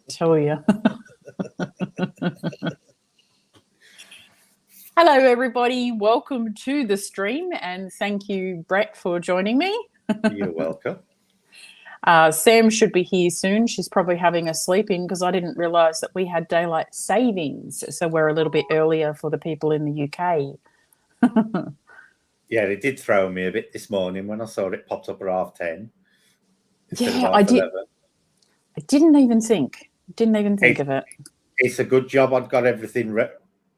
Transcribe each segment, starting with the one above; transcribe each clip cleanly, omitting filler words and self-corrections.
Tell you. Hello, everybody. Welcome to the stream, and thank you, Brett, for joining me. You're welcome. Sam should be here soon. She's probably having a sleep in because I didn't realise that we had daylight savings, so we're a little bit earlier for the people in the UK. Yeah, it did throw me a bit this morning when I saw it popped up at 10:30. Yeah, I did. 11. I didn't even think. Think of it. It's a good job I'd got everything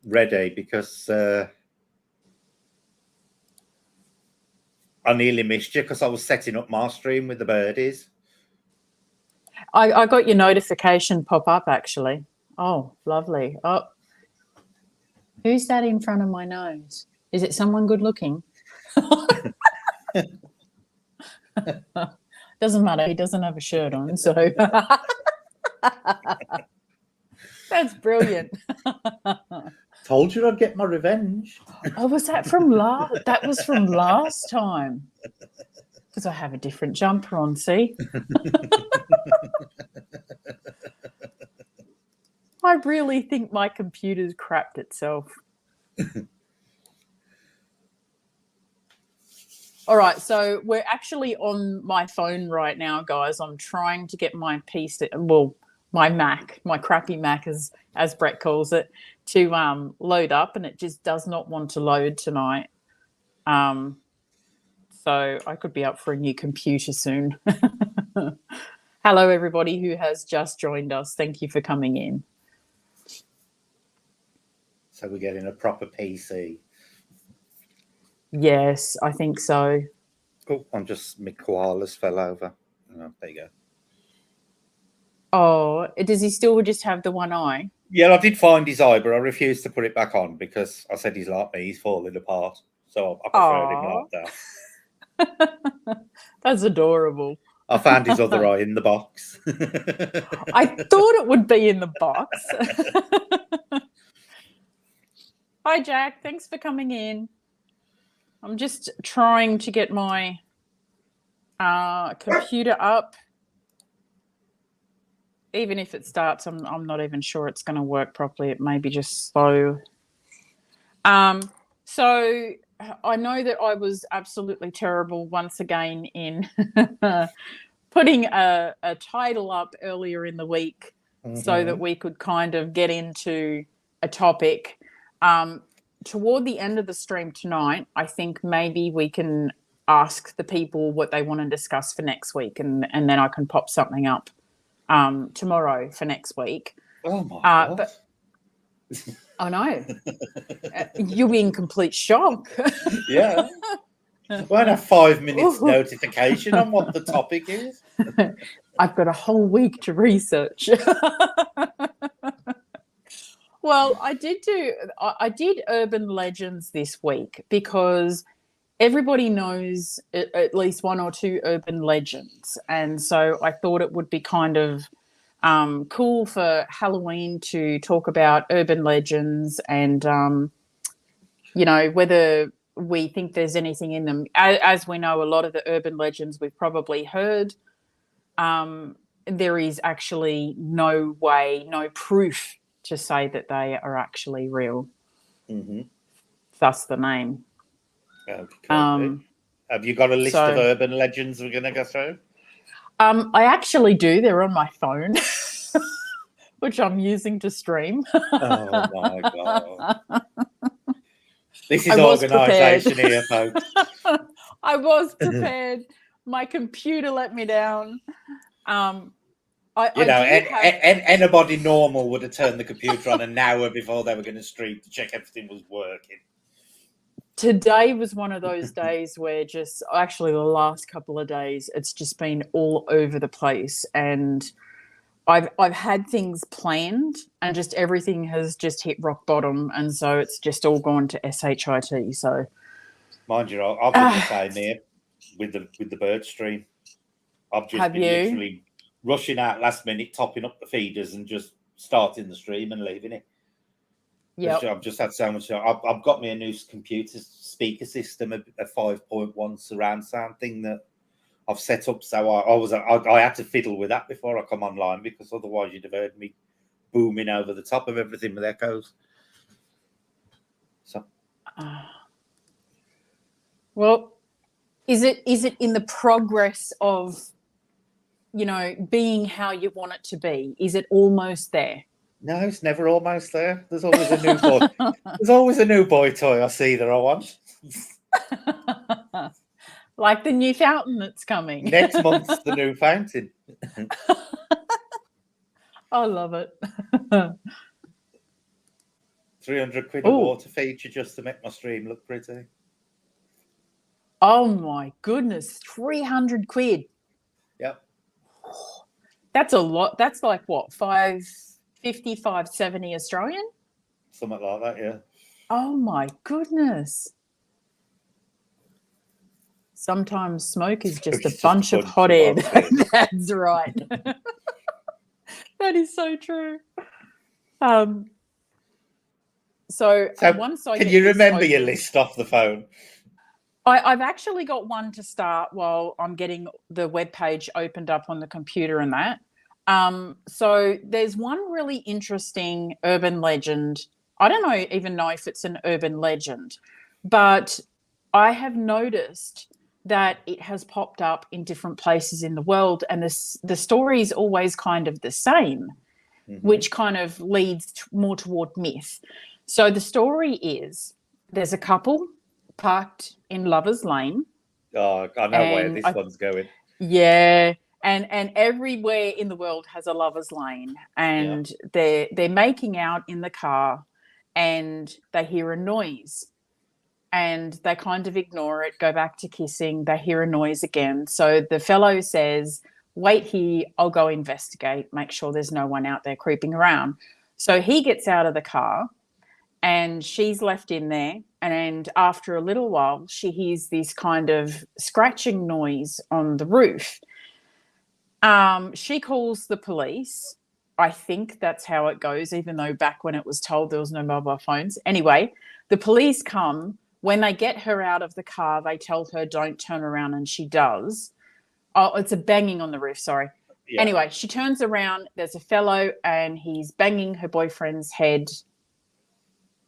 ready because I nearly missed you because I was setting up my stream with the birdies. I got your notification pop up, actually. Oh, lovely. Oh, who's that in front of my nose? Is it someone good looking? Doesn't matter. He doesn't have a shirt on, so that's brilliant. Told you I'd get my revenge. Oh, was that from last? That was from last time. Because I have a different jumper on. See. I really think my computer's crapped itself. All right, so we're actually on my phone right now, guys. I'm trying to get my PC, well, my Mac, my crappy Mac, as Brett calls it, to load up, and it just does not want to load tonight. So I could be up for a new computer soon. Hello, everybody who has just joined us. Thank you for coming in. So we're getting a proper PC. Yes, I think so. Oh, my koalas fell over. Oh, there you go. Oh, does he still just have the one eye? Yeah, I did find his eye, but I refused to put it back on because I said he's like me, he's falling apart. So I preferred him like that. That's adorable. I found his other eye in the box. I thought it would be in the box. Hi, Jack. Thanks for coming in. I'm just trying to get my computer up. Even if it starts, I'm not even sure it's going to work properly. It may be just slow. So I know that I was absolutely terrible once again in putting a title up earlier in the week so that we could kind of get into a topic. Toward the end of the stream tonight, I think maybe we can ask the people what they want to discuss for next week, and then I can pop something up tomorrow for next week. Oh my God. But I know. You'll be in complete shock. Yeah. Won't have 5 minutes notification on what the topic is. I've got a whole week to research. Well, I did urban legends this week because everybody knows at least one or two urban legends. And so I thought it would be kind of cool for Halloween to talk about urban legends and, whether we think there's anything in them. As we know, a lot of the urban legends we've probably heard. There is actually no proof to say that they are actually real. Mm-hmm. Thus the name. Okay. Have you got a list of urban legends we're going to go through? I actually do. They're on my phone, which I'm using to stream. Oh, my God. This is organisation here, folks. I was prepared. My computer let me down. Anybody normal would have turned the computer on an hour before they were going to stream to check everything was working. Today was one of those days where just actually the last couple of days, it's just been all over the place. And I've had things planned and just everything has just hit rock bottom. And so it's just all gone to SHIT. So mind you, I've been the same here with the bird stream. I've just been literally rushing out last minute, topping up the feeders and just starting the stream and leaving it. Yeah, I've just had so much. I've got me a new computer speaker system, a 5.1 surround sound thing that I've set up so I had to fiddle with that before I come online, because otherwise you'd have heard me booming over the top of everything with echoes. So, well, is it in the progress of, being how you want it to be? Is it almost there? No, it's never almost there. There's always a new boy. There's always a new boy toy I see that I want. Like the new fountain that's coming. Next month's the new fountain. I love it. 300 quid a water feature just to make my stream look pretty. Oh my goodness, 300 quid. Yep. That's a lot. That's like what, 550, 570 Australian? Something like that, yeah. Oh my goodness. Sometimes smoke is just a bunch of hot air. That's right. That is so true. So once I can you remember your list off the phone? I've actually got one to start while I'm getting the webpage opened up on the computer and that. So there's one really interesting urban legend. I don't even know if it's an urban legend, but I have noticed that it has popped up in different places in the world, and the story is always kind of the same, which kind of leads more toward myth. So the story is, there's a couple parked in Lover's Lane. Oh, I know where this one's going. Yeah. And everywhere in the world has a Lover's Lane, and they're making out in the car, and they hear a noise, and they kind of ignore it, go back to kissing. They hear a noise again. So the fellow says, wait here, I'll go investigate, make sure there's no one out there creeping around. So he gets out of the car, and she's left in there. And after a little while, she hears this kind of scratching noise on the roof. She calls the police. I think that's how it goes, even though back when it was told there was no mobile phones. Anyway, the police come. When they get her out of the car, they tell her, don't turn around, and she does. Oh, it's a banging on the roof, sorry. Yeah. Anyway, she turns around. There's a fellow, and he's banging her boyfriend's head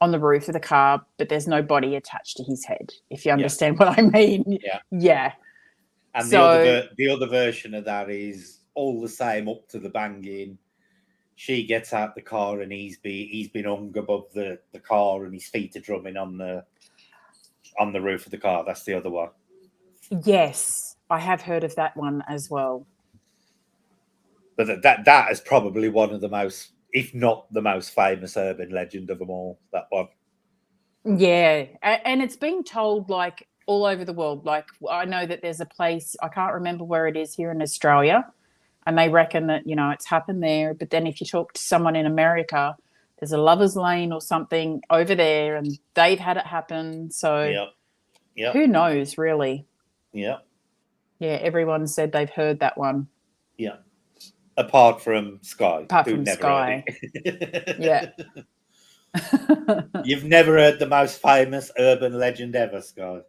on the roof of the car, but there's no body attached to his head, if you understand what I mean. Yeah. And the other version of that is all the same up to the banging. She gets out the car, and he's been hung above the car, and his feet are drumming on the roof of the car. That's the other one. Yes, I have heard of that one as well. But that is probably one of the most, if not the most famous urban legend of them all, that one. Yeah, and it's been told like all over the world. Like, I know that there's a place, I can't remember where it is here in Australia, and they reckon that, it's happened there. But then if you talk to someone in America, there's a Lover's Lane or something over there, and they've had it happen. So who knows, really? Yeah, everyone said they've heard that one. Yeah. Apart from Sky. Apart from Sky. Yeah. You've never heard the most famous urban legend ever, Sky?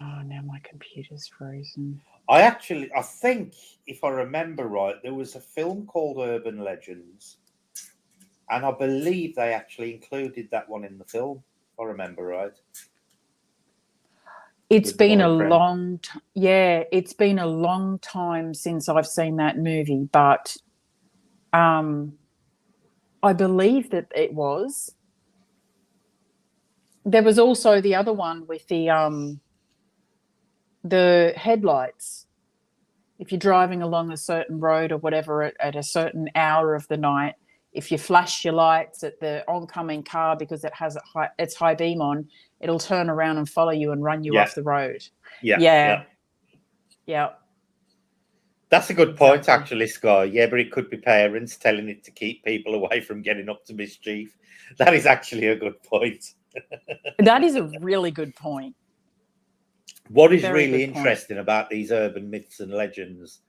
Oh, now my computer's frozen. I think, if I remember right, there was a film called Urban Legends, and I believe they actually included that one in the film, if I remember right. It's been a long time. Yeah, it's been a long time since I've seen that movie, but I believe that it was. There was also the other one with the headlights. If you're driving along a certain road or whatever at a certain hour of the night, if you flash your lights at the oncoming car because it has its high beam on, it'll turn around and follow you and run you off the road. Yeah. That's a good point, actually, Sky. Yeah, but it could be parents telling it to keep people away from getting up to mischief. That is actually a good point. That is a really good point. What is really interesting about these urban myths and legends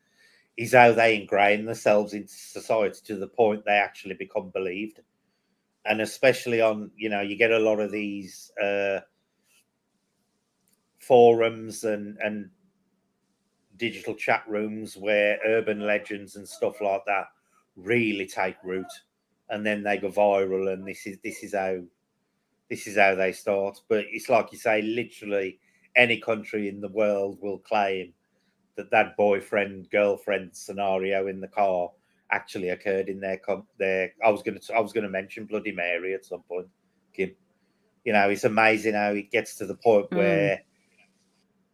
is how they ingrain themselves into society to the point they actually become believed. And especially on, you get a lot of these forums and digital chat rooms where urban legends and stuff like that really take root, and then they go viral, and this is how they start. But it's like you say, literally any country in the world will claim that boyfriend girlfriend scenario in the car actually occurred in their. I was going to mention Bloody Mary at some point, Kim. You know, it's amazing how it gets to the point where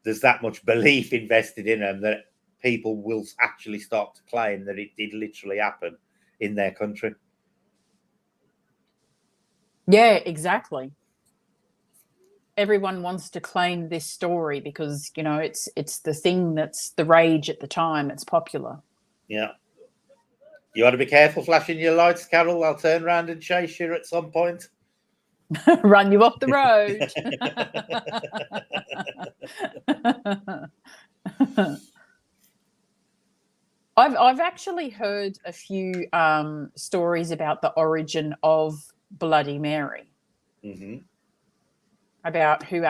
there's that much belief invested in them that people will actually start to claim that it did literally happen in their country. Yeah, exactly. Everyone wants to claim this story because, you know, it's the thing that's the rage at the time. It's popular. Yeah. You ought to be careful flashing your lights, Carol. I'll turn around and chase you at some point. Run you off the road. I've actually heard a few stories about the origin of Bloody Mary. Mm-hmm. About who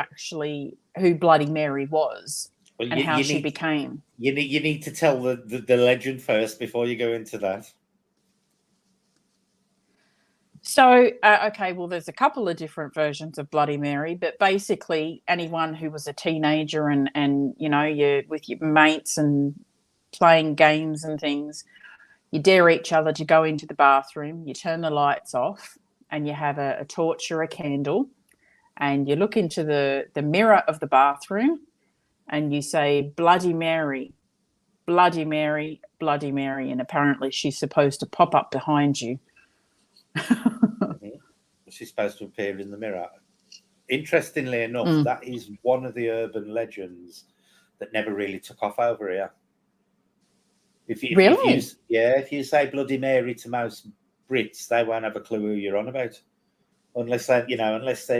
Bloody Mary was and how she became. You need to tell the legend first before you go into that. So, okay, well, there's a couple of different versions of Bloody Mary, but basically anyone who was a teenager and you know, you're with your mates and playing games and things, you dare each other to go into the bathroom, you turn the lights off and you have a torch or a candle and you look into the mirror of the bathroom and you say, Bloody Mary, Bloody Mary, Bloody Mary, and apparently she's supposed to pop up behind you. She's supposed to appear in the mirror. Interestingly enough, that is one of the urban legends that never really took off over here. If you say Bloody Mary to most Brits, they won't have a clue who you're on about, unless they're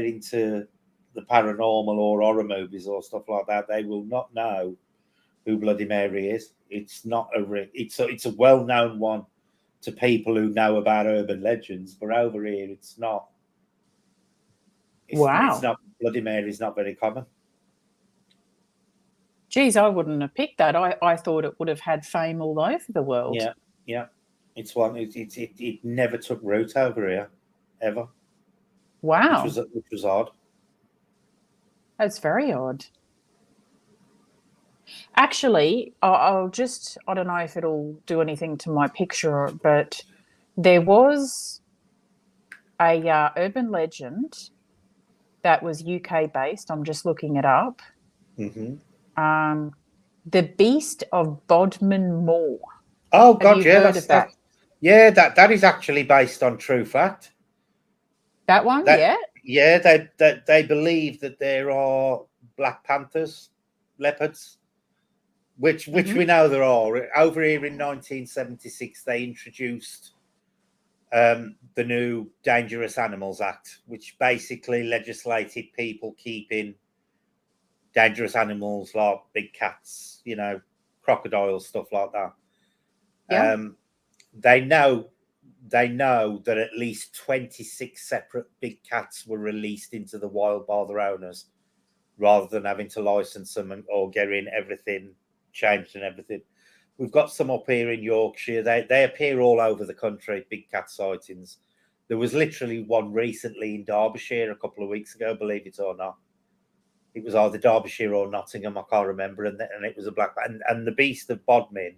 into the paranormal or horror movies or stuff like that. They will not know who Bloody Mary is. It's not it's a well-known one to people who know about urban legends, but over here it's not. It's not. Bloody Mary is not very common. Geez, I wouldn't have picked that. I thought it would have had fame all over the world. Yeah. It's one. It never took root over here, ever. Wow. Which was odd. That's very odd. Actually, I don't know if it'll do anything to my picture, but there was a urban legend that was UK based. I'm just looking it up. Mm-hmm. The Beast of Bodmin Moor. Oh God, that is actually based on true fact. That one, yeah. They believe that there are Black Panthers, leopards, which we know there are. Over here in 1976, they introduced the new Dangerous Animals Act, which basically legislated people keeping dangerous animals like big cats, you know, crocodiles, stuff like that. Yeah. They know that at least 26 separate big cats were released into the wild by their owners, rather than having to license them or getting everything changed and everything. We've got some up here in Yorkshire. They appear all over the country, big cat sightings. There was literally one recently in Derbyshire a couple of weeks ago, believe it or not. It was either Derbyshire or Nottingham, I can't remember, and it was a black. And the Beast of Bodmin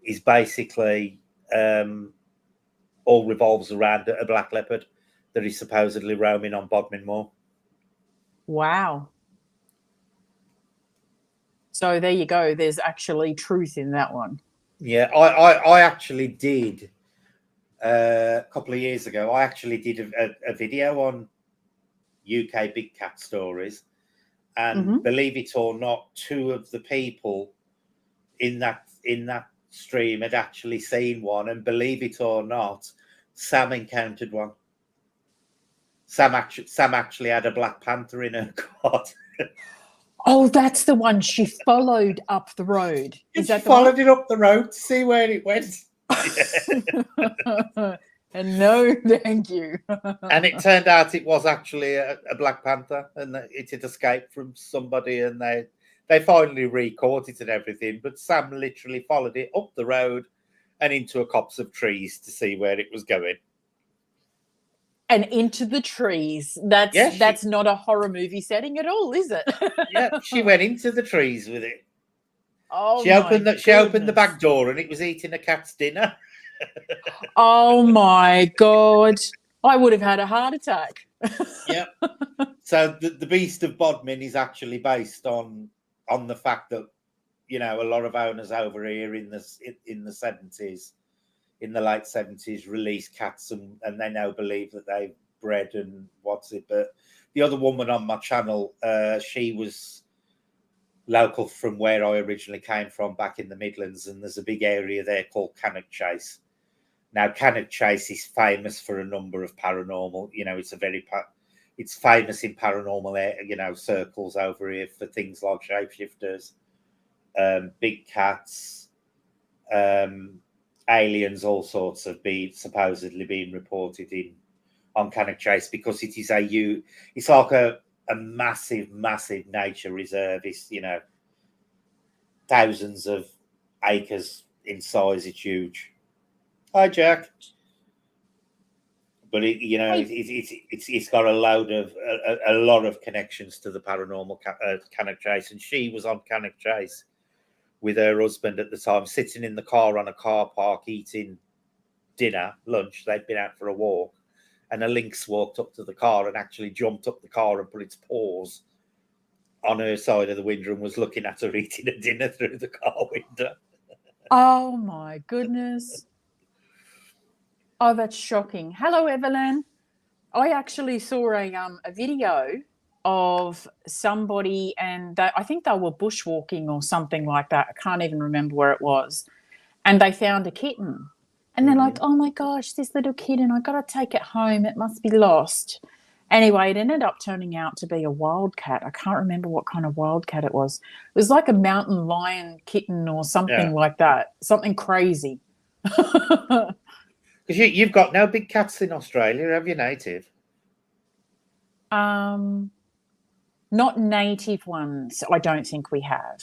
is basically all revolves around a black leopard that is supposedly roaming on Bodmin Moor. Wow. So there you go. There's actually truth in that one. Yeah, I actually did a couple of years ago. I actually did a video on UK big cat stories. And believe it or not, two of the people in that stream had actually seen one. And believe it or not, Sam encountered one. Sam actually had a Black Panther in her cart. Oh, that's the one she followed up the road. Is that followed it up the road to see where it went? And no, thank you. And it turned out it was actually a Black Panther, and it had escaped from somebody, and they finally recaught it and everything. But Sam literally followed it up the road and into a copse of trees to see where it was going. And into the trees. That's not a horror movie setting at all, is it? Yeah, she went into the trees with it. Oh, she opened the back door, and it was eating a cat's dinner. Oh my God. I would have had a heart attack. Yeah. So the Beast of Bodmin is actually based on the fact that, you know, a lot of owners over here in the 70s, in the late 70s, released cats, and they now believe that they bred and what's it. But the other woman on my channel, she was local from where I originally came from, back in the Midlands, and there's a big area there called Cannock Chase. Now, Cannock Chase is famous for a number of paranormal, you know, it's famous in paranormal, you know, circles over here for things like shapeshifters, big cats, aliens, all sorts have supposedly been reported on Cannock Chase, because it's like a massive nature reserve. It's, you know, thousands of acres in size. It's huge. Hi, Jack. But it's got a lot of connections to the paranormal, Cannock Chase, and she was on Cannock Chase with her husband at the time, sitting in the car on a car park eating lunch. They'd been out for a walk, and a lynx walked up to the car and actually jumped up the car and put its paws on her side of the window and was looking at her eating a dinner through the car window. Oh my goodness. Oh, that's shocking. Hello, Evelyn. I actually saw a video of somebody, and I think they were bushwalking or something like that. I can't even remember where it was. And they found a kitten. And they're like, oh my gosh, this little kitten, I got to take it home. It must be lost. Anyway, it ended up turning out to be a wildcat. I can't remember what kind of wildcat it was. It was like a mountain lion kitten or something like that. Something crazy. Because you've got no big cats in Australia, have you, native? Not native ones, I don't think we have.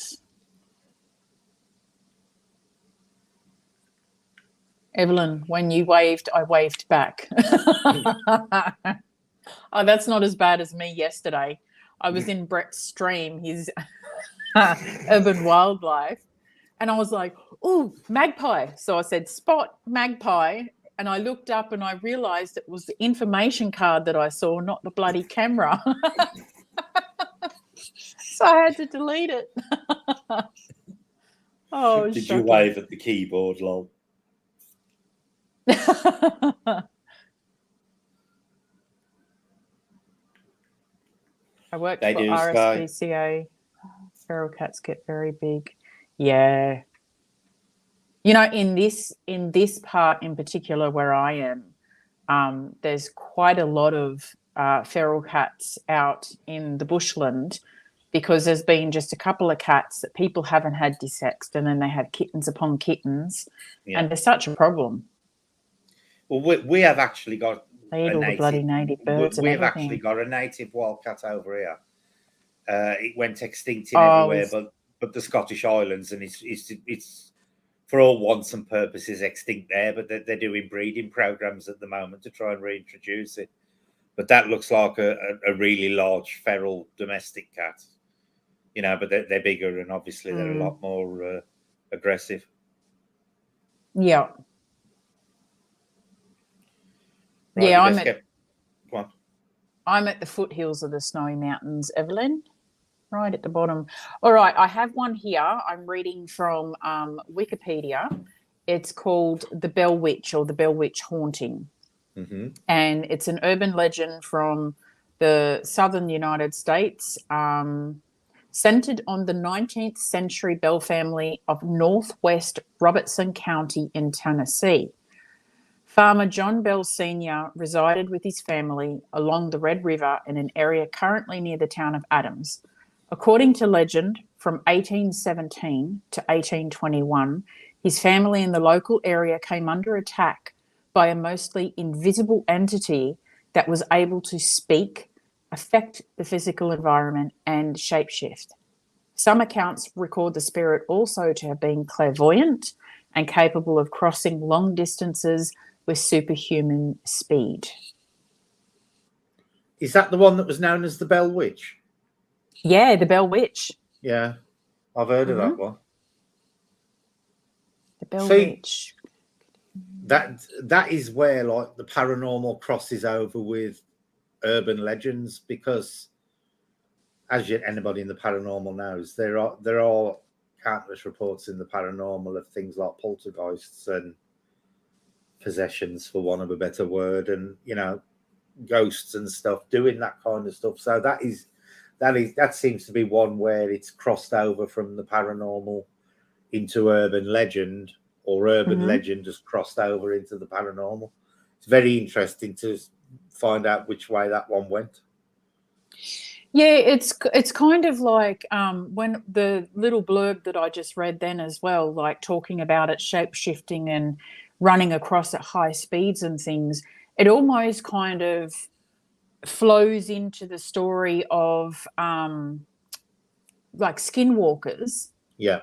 Evelyn, when you waved, I waved back. Oh, that's not as bad as me yesterday. I was in Brett's stream, his urban wildlife, and I was like, oh, magpie. So I said, spot magpie. And I looked up and I realised it was the information card that I saw, not the bloody camera. So I had to delete it. Oh, did shocking. you wave at the keyboard, lol? I worked for RSPCA. Feral cats get very big. Yeah. You know, in this part in particular where I am, there's quite a lot of feral cats out in the bushland, because there's been just a couple of cats that people haven't had desexed, and then they have kittens upon kittens, and there's such a problem. Well, we have actually got they eat all the bloody native birds. We have actually got a native wildcat over here. It went extinct in everywhere, but the Scottish Islands, and it's for all wants and purposes extinct there. But they're doing breeding programs at the moment to try and reintroduce it. But that looks like a really large feral domestic cat, you know. But they're bigger, and obviously they're a lot more aggressive. Yeah. Right, yeah, I'm at the foothills of the Snowy Mountains, Evelyn, right at the bottom. All right, I have one here. I'm reading from Wikipedia. It's called The Bell Witch, or The Bell Witch Haunting. Mm-hmm. And it's an urban legend from the southern United States, centered on the 19th century Bell family of northwest Robertson County in Tennessee. Farmer John Bell Sr. resided with his family along the Red River in an area currently near the town of Adams. According to legend, from 1817 to 1821, his family in the local area came under attack by a mostly invisible entity that was able to speak, affect the physical environment, and shapeshift. Some accounts record the spirit also to have been clairvoyant and capable of crossing long distances with superhuman speed. Is that the one that was known as the Bell Witch? Yeah, the Bell Witch. Yeah, I've heard of that one. The Bell Witch. That is where like the paranormal crosses over with urban legends, because as anybody in the paranormal knows, there are countless reports in the paranormal of things like poltergeists and possessions, for want of a better word, and ghosts and stuff doing that kind of stuff. So that seems to be one where it's crossed over from the paranormal into urban legend, or urban legend has crossed over into the paranormal. It's very interesting to find out which way that one went. Yeah, it's kind of like when the little blurb that I just read then as well, like talking about it shape-shifting and running across at high speeds and things, it almost kind of flows into the story of like Skinwalkers. Yeah.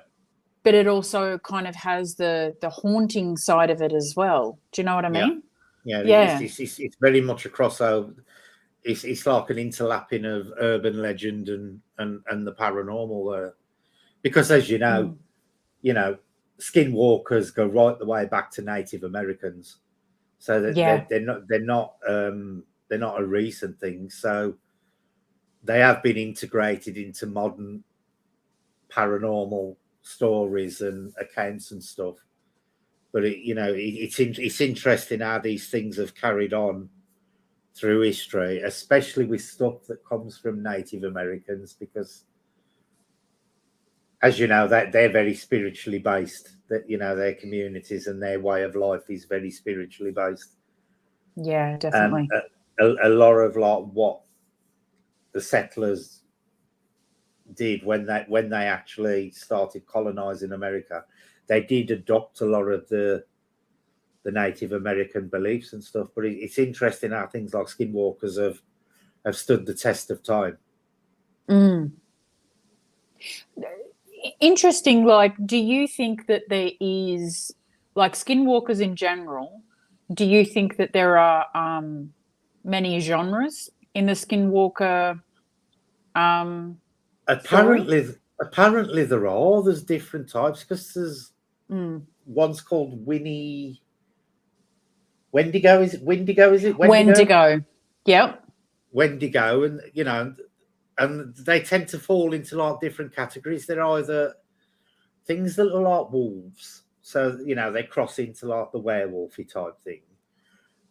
But it also kind of has the haunting side of it as well. Do you know what I mean? Yeah. Yeah. It's very much a crossover. It's like an interlapping of urban legend and the paranormal, because as you know, Skinwalkers go right the way back to Native Americans, so that they're not a recent thing. So they have been integrated into modern paranormal stories and accounts and stuff. But it's interesting how these things have carried on through history, especially with stuff that comes from Native Americans, because as you know, that they're very spiritually based, that their communities and their way of life is very spiritually based. Yeah, definitely. And a lot of like what the settlers did when they actually started colonizing America, they did adopt a lot of the Native American beliefs and stuff. But it's interesting how things like Skinwalkers have stood the test of time. Interesting. Like, do you think that there is, like, Skinwalkers in general, do you think that there are many genres in the Skinwalker Apparently there are. There's different types, because there's one's called Wendigo. Is it Wendigo? Wendigo. Yep. Wendigo, and they tend to fall into like different categories. They're either things that are like wolves, so they cross into like the werewolfy type thing.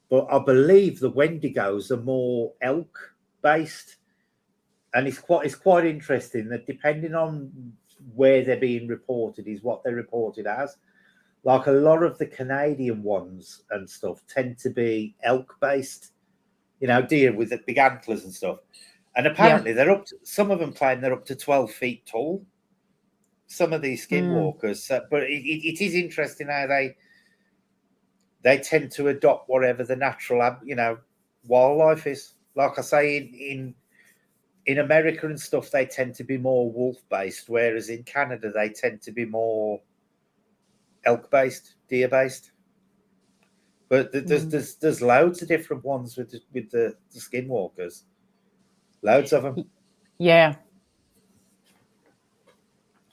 But I believe the Wendigos are more elk based, and it's quite interesting that depending on where they're being reported is what they're reported as. Like a lot of the Canadian ones and stuff tend to be elk based, deer with the big antlers and stuff. And apparently they're some of them claim they're up to 12 feet tall, some of these Skinwalkers. But it is interesting how they tend to adopt whatever the natural, wildlife is. Like I say, in America and stuff, they tend to be more wolf based, whereas in Canada they tend to be more elk based, deer based. But there's loads of different ones with the Skinwalkers. Loads of them. Yeah.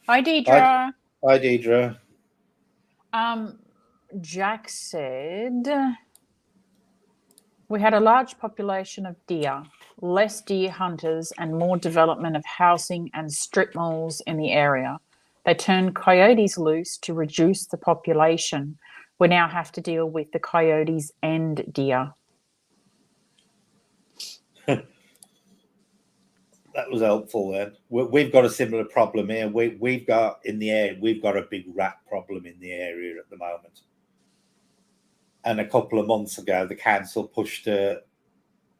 Hi, Deidre. Hi, Deidre. Jack said, we had a large population of deer, less deer hunters, and more development of housing and strip malls in the area. They turned coyotes loose to reduce the population. We now have to deal with the coyotes and deer. That was helpful then. We've got a similar problem here. We've got a big rat problem in the area at the moment. And a couple of months ago, the council pushed a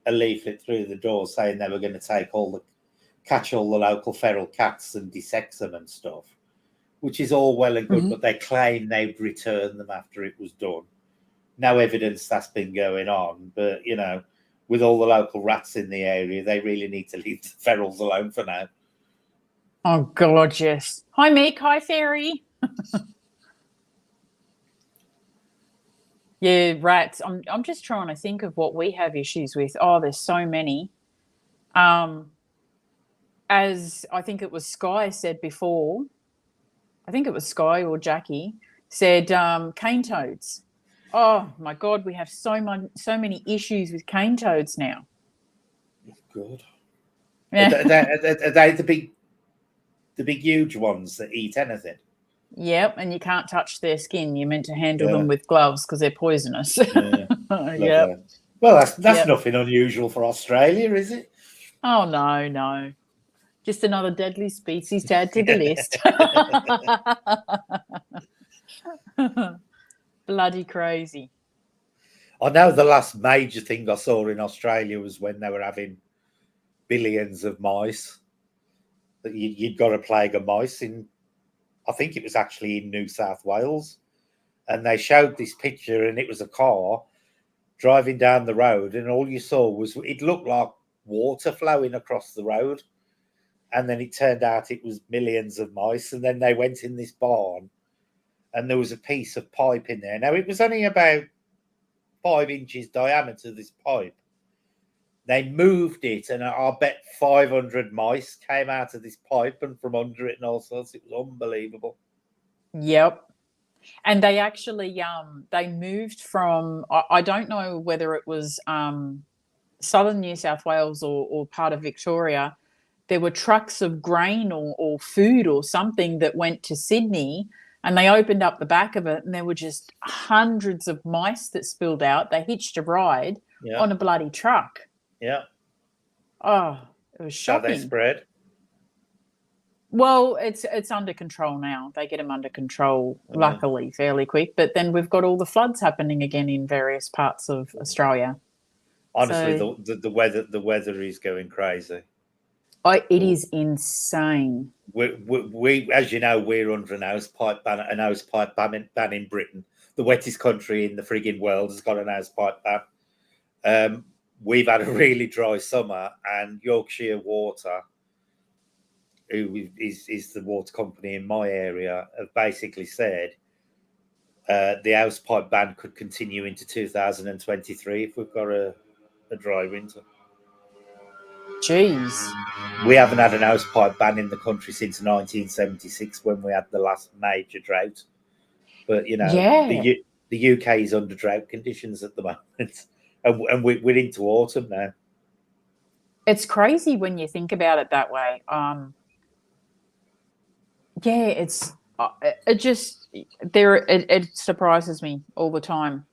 leaflet through the door saying they were going to catch all the local feral cats and dissex them and stuff, which is all well and good, but they claim they'd return them after it was done. no evidence that's been going on. But, you know, with all the local rats in the area, they really need to leave the ferals alone for now. Oh, gorgeous. Hi, Mick. Hi, Fairy. Yeah, rats. I'm just trying to think of what we have issues with. Oh, there's so many. As I think it was Sky said before, I think it was Sky or Jackie said cane toads. Oh my God, we have so many issues with cane toads now. Good. Yeah. Are they the big huge ones that eat anything? Yep, and you can't touch their skin. You're meant to handle them with gloves because they're poisonous. Yeah. Yep. Well, that's nothing unusual for Australia, is it? Oh no. Just another deadly species to add to the list. Bloody crazy. I know the last major thing I saw in Australia was when they were having billions of mice. That you'd got a plague of mice in, I think it was actually in New South Wales. And they showed this picture, and it was a car driving down the road, and all you saw was, it looked like water flowing across the road. And then it turned out it was millions of mice. And then they went in this barn, and there was a piece of pipe in there. Now, it was only about 5 inches diameter, this pipe. They moved it, and I bet 500 mice came out of this pipe and from under it and all sorts. It was unbelievable. Yep. And they actually they moved from, I don't know whether it was southern New South Wales or part of Victoria. There were trucks of grain or food or something that went to Sydney, and they opened up the back of it, and there were just hundreds of mice that spilled out. They hitched a ride on a bloody truck. Yeah. Oh, it was shocking. How they spread? Well, it's under control now. They get them under control, luckily, fairly quick. But then we've got all the floods happening again in various parts of Australia. Honestly, so, the weather is going crazy. It is insane. We, as you know, we're under an house pipe ban ban in Britain. The wettest country in the frigging world has got an house pipe ban. We've had a really dry summer, and Yorkshire Water, who is the water company in my area, have basically said the house pipe ban could continue into 2023 if we've got a dry winter. Jeez. We haven't had an house pipe ban in the country since 1976 when we had the last major drought. But, you know, the UK is under drought conditions at the moment. And we're into autumn now. It's crazy when you think about it that way. It's it surprises me all the time.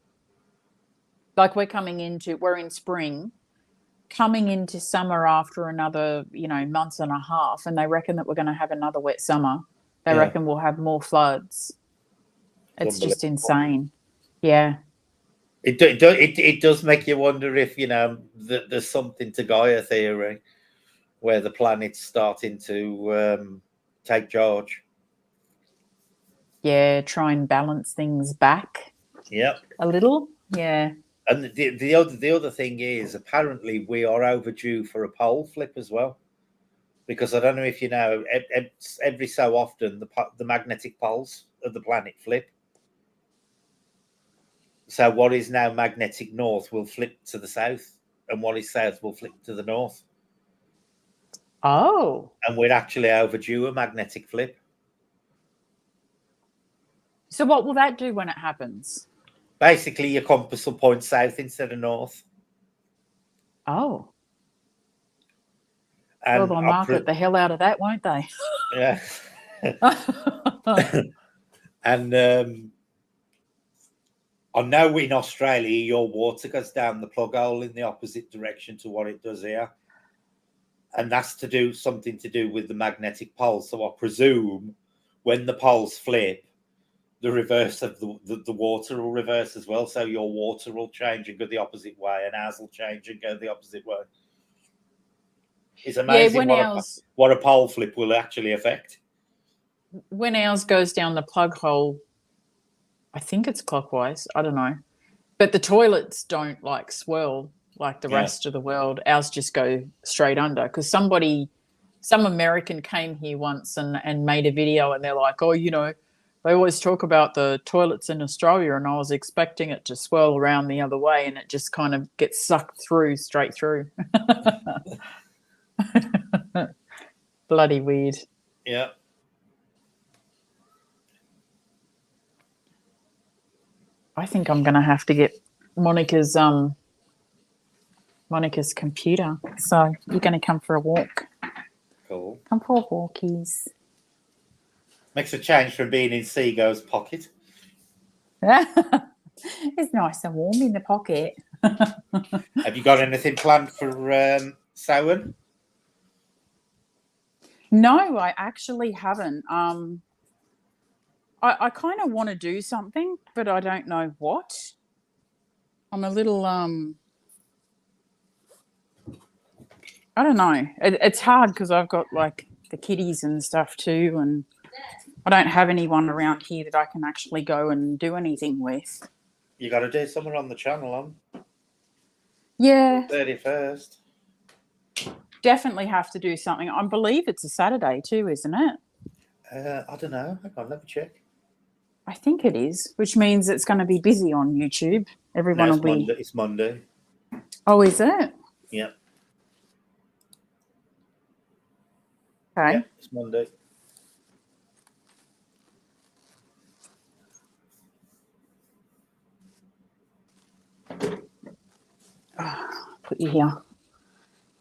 Like we're in spring, coming into summer after another, month and a half, and they reckon that we're going to have another wet summer. They reckon we'll have more floods. It's just insane. Yeah. It does make you wonder if, there's something to Gaia theory where the planet's starting to take charge. Yeah, try and balance things back. Yep. A little. Yeah. And the other thing is, apparently we are overdue for a pole flip as well, because I don't know if you know, every so often the magnetic poles of the planet flip. So what is now magnetic north will flip to the south, and what is south will flip to the north. Oh. And we're actually overdue a magnetic flip. So what will that do when it happens? Basically, your compass will point south instead of north. Oh. And well, they'll market the hell out of that, won't they? Yeah. And I know in Australia, your water goes down the plug hole in the opposite direction to what it does here. And that's something to do with the magnetic poles. So I presume when the poles flip, the reverse of the water will reverse as well. So your water will change and go the opposite way, and ours will change and go the opposite way. It's amazing what a pole flip will actually affect. When ours goes down the plug hole, I think it's clockwise. I don't know. But the toilets don't like swirl like the rest of the world. Ours just go straight under, because some American came here once and made a video, and they're like, oh, they always talk about the toilets in Australia, and I was expecting it to swirl around the other way, and it just kind of gets sucked straight through. Bloody weird. Yeah. I think I'm going to have to get Monica's computer. So you're going to come for a walk. Cool. Come for walkies. Makes a change from being in Seago's pocket. It's nice and warm in the pocket. Have you got anything planned for Samhain? No, I actually haven't. I kind of want to do something, but I don't know what. I'm a little I don't know. It's hard because I've got like the kiddies and stuff too, and I don't have anyone around here that I can actually go and do anything with. You got to do something on the channel on. Yeah. 31st. Definitely have to do something. I believe it's a Saturday too, isn't it? I don't know. Hang on, let me check. I think it is, which means it's going to be busy on YouTube. Everyone will be. Monday. It's Monday. Oh, is it? Yep. Okay. Yep, it's Monday. Put you here.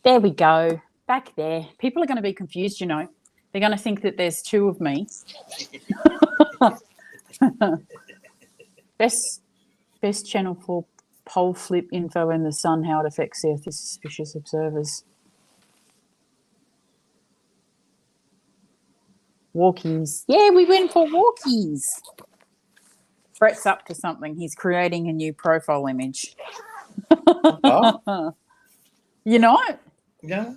There we go. Back there. People are going to be confused, They're going to think that there's two of me. Best channel for pole flip info in the sun, how it affects Earth is suspicious observers. Walkies. Yeah, we went for walkies. Brett's up to something. He's creating a new profile image. Oh. You're not? Yeah.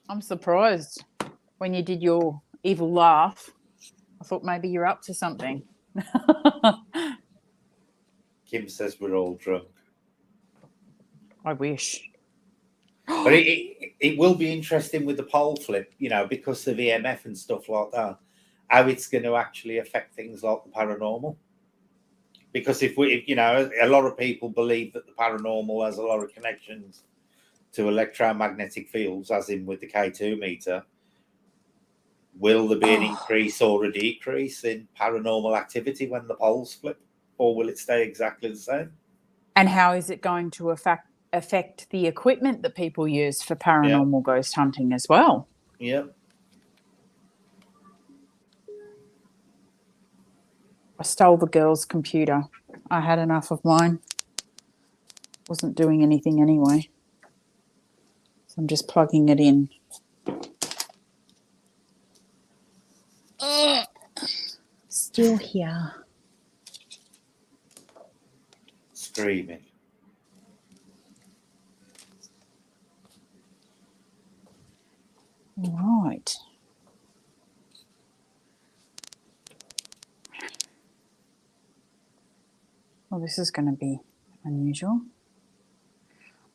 I'm surprised when you did your evil laugh. I thought maybe you're up to something. Kim says we're all drunk. I wish. But it will be interesting with the pole flip, because of EMF and stuff like that, how it's going to actually affect things like the paranormal. Because if a lot of people believe that the paranormal has a lot of connections to electromagnetic fields, as in with the K2 meter, will there be an increase or a decrease in paranormal activity when the poles flip, or will it stay exactly the same? And how is it going to affect the equipment that people use for paranormal ghost hunting as well? Yep. I stole the girl's computer. I had enough of mine. Wasn't doing anything anyway. So I'm just plugging it in. Still here. Screaming. Right. Well, this is going to be unusual.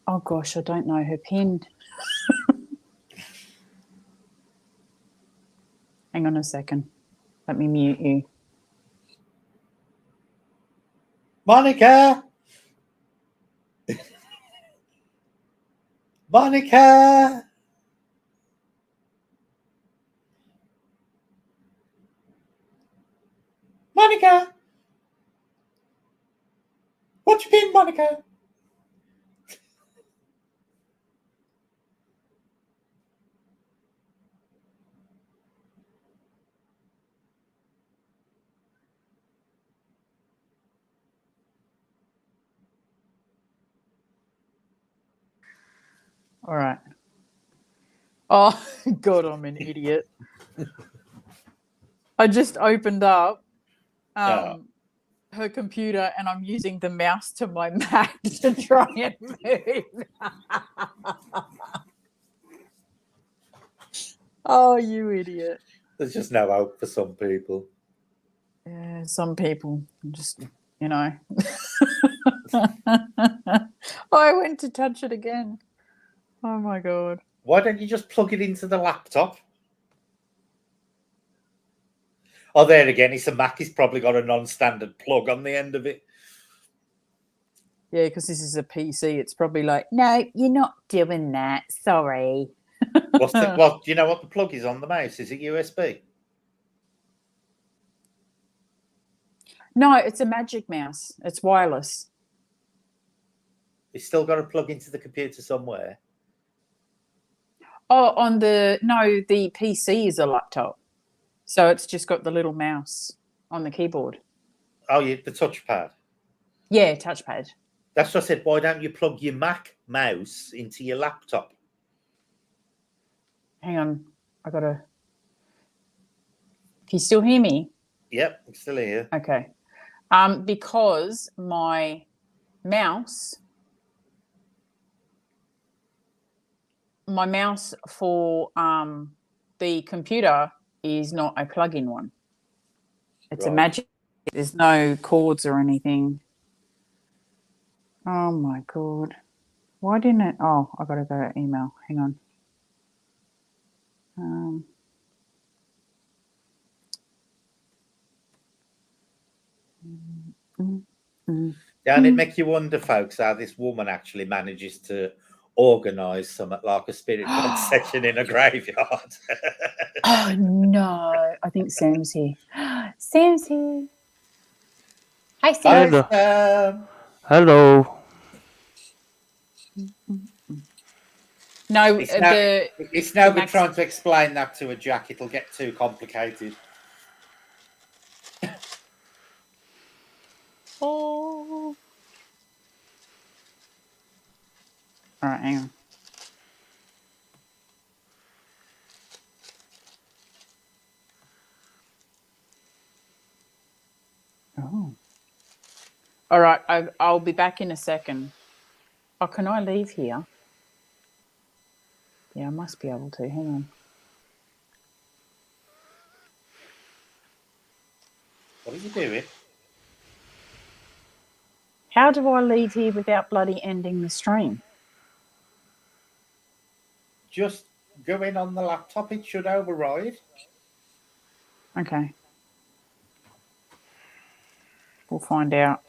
Oh, gosh, I don't know her pin. Hang on a second. Let me mute you. Monica! Monica! Monica! What's your pin, Monica? All right. Oh, God, I'm an idiot. I just opened up her computer and I'm using the mouse to my Mac to try and move. Oh, you idiot. There's just no hope for some people. Yeah, some people just, I went to touch it again. Oh my God. Why don't you just plug it into the laptop? Oh, there again, it's a Mac. He's probably got a non-standard plug on the end of it. Yeah, because this is a PC. It's probably like, no, you're not doing that. Sorry. Well, do you know what the plug is on the mouse? Is it USB? No, it's a Magic Mouse. It's wireless. It's still got to plug into the computer somewhere. Oh, the PC is a laptop. So it's just got the little mouse on the keyboard. Oh, yeah, the touchpad. Yeah, touchpad. That's what I said. Why don't you plug your Mac mouse into your laptop? Hang on. Can you still hear me? Yep, I'm still here. Okay. Because my mouse for the computer is not a plug-in one. It's a Magic. There's no cords or anything. Oh my God. Why didn't it? Oh, I got to go to email. Hang on. Don't it make you wonder, folks, how this woman actually manages to organise something like a spirit box session in a graveyard? Oh no, I think Sam's here. Sam's here. Hi, Sam. Hello. No, it's now we're trying to explain that to a Jack. It'll get too complicated. Oh. All right, hang on. Oh. All right, I'll be back in a second. Oh, can I leave here? Yeah, I must be able to. Hang on. What are you doing? How do I leave here without bloody ending the stream? Just go in on the laptop. It should override. Okay. We'll find out.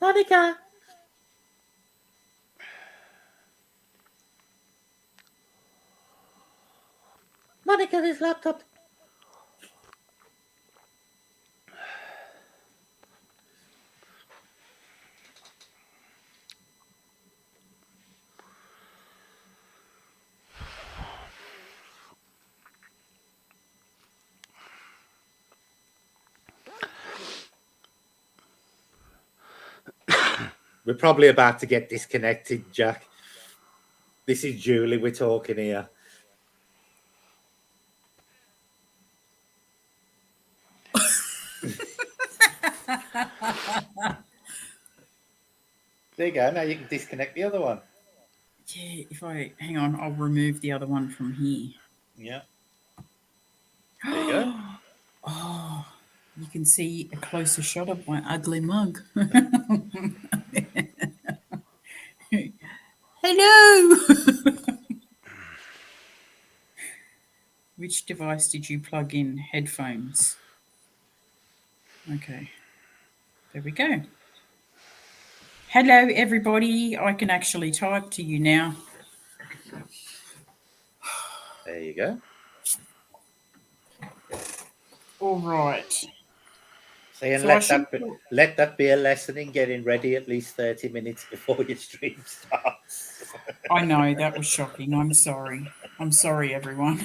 Monica. Monica, this laptop. We're probably about to get disconnected, Jack. This is Julie we're talking here. There you go. Now you can disconnect the other one. Yeah, hang on, I'll remove the other one from here. Yeah. There you go. Oh, you can see a closer shot of my ugly mug. Hello. Which device did you plug in? Headphones. Okay. There we go. Hello, everybody. I can actually type to you now. There you go. All right. So let that be a lesson in getting ready at least 30 minutes before your stream starts. I know, that was shocking. I'm sorry. I'm sorry, everyone.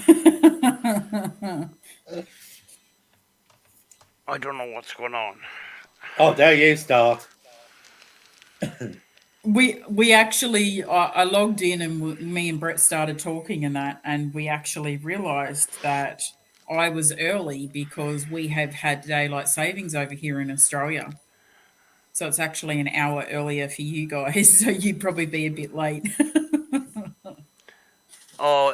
I don't know what's going on. Oh, there you start. We actually, I logged in and me and Brett started talking and we actually realised that I was early because we have had daylight savings over here in Australia. So it's actually an hour earlier for you guys, so you'd probably be a bit late. Oh,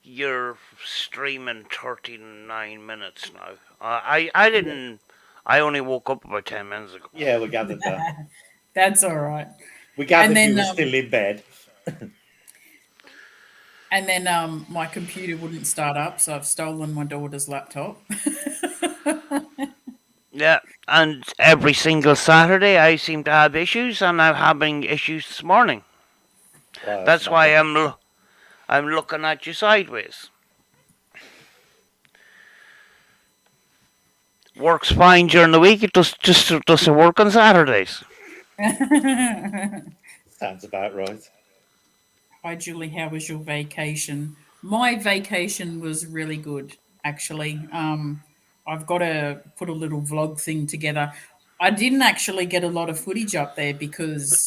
you're streaming 39 minutes now. I didn't. I only woke up about 10 minutes ago. Yeah, we gathered that. That's all right. We gathered then, you were still in bed. And then my computer wouldn't start up, so I've stolen my daughter's laptop. Yeah, and every single Saturday I seem to have issues, and I'm having issues this morning. Well, that's why I'm looking at you sideways. Works fine during the week. It just doesn't work on Saturdays. Sounds about right. Hi, Julie. How was your vacation? My vacation was really good, actually. I've got to put a little vlog thing together. I didn't actually get a lot of footage up there because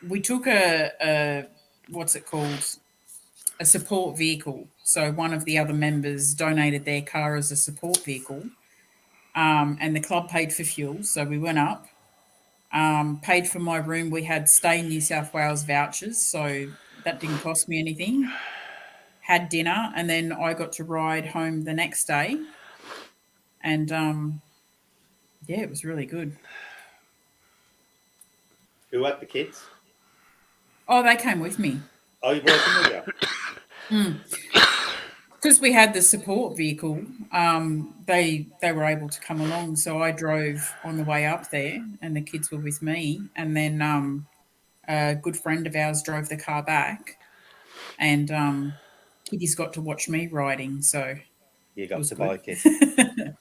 we took a what's it called? A support vehicle. So one of the other members donated their car as a support vehicle, and the club paid for fuel. So we went up, paid for my room. We had Stay New South Wales vouchers, so that didn't cost me anything. Had dinner, and then I got to ride home the next day. And yeah, it was really good. Who had the kids? Oh, they came with me. Oh, you brought them with you? Because we had the support vehicle, they were able to come along. So I drove on the way up there, and the kids were with me. And then a good friend of ours drove the car back, and kiddies got to watch me riding. So you got to bike it.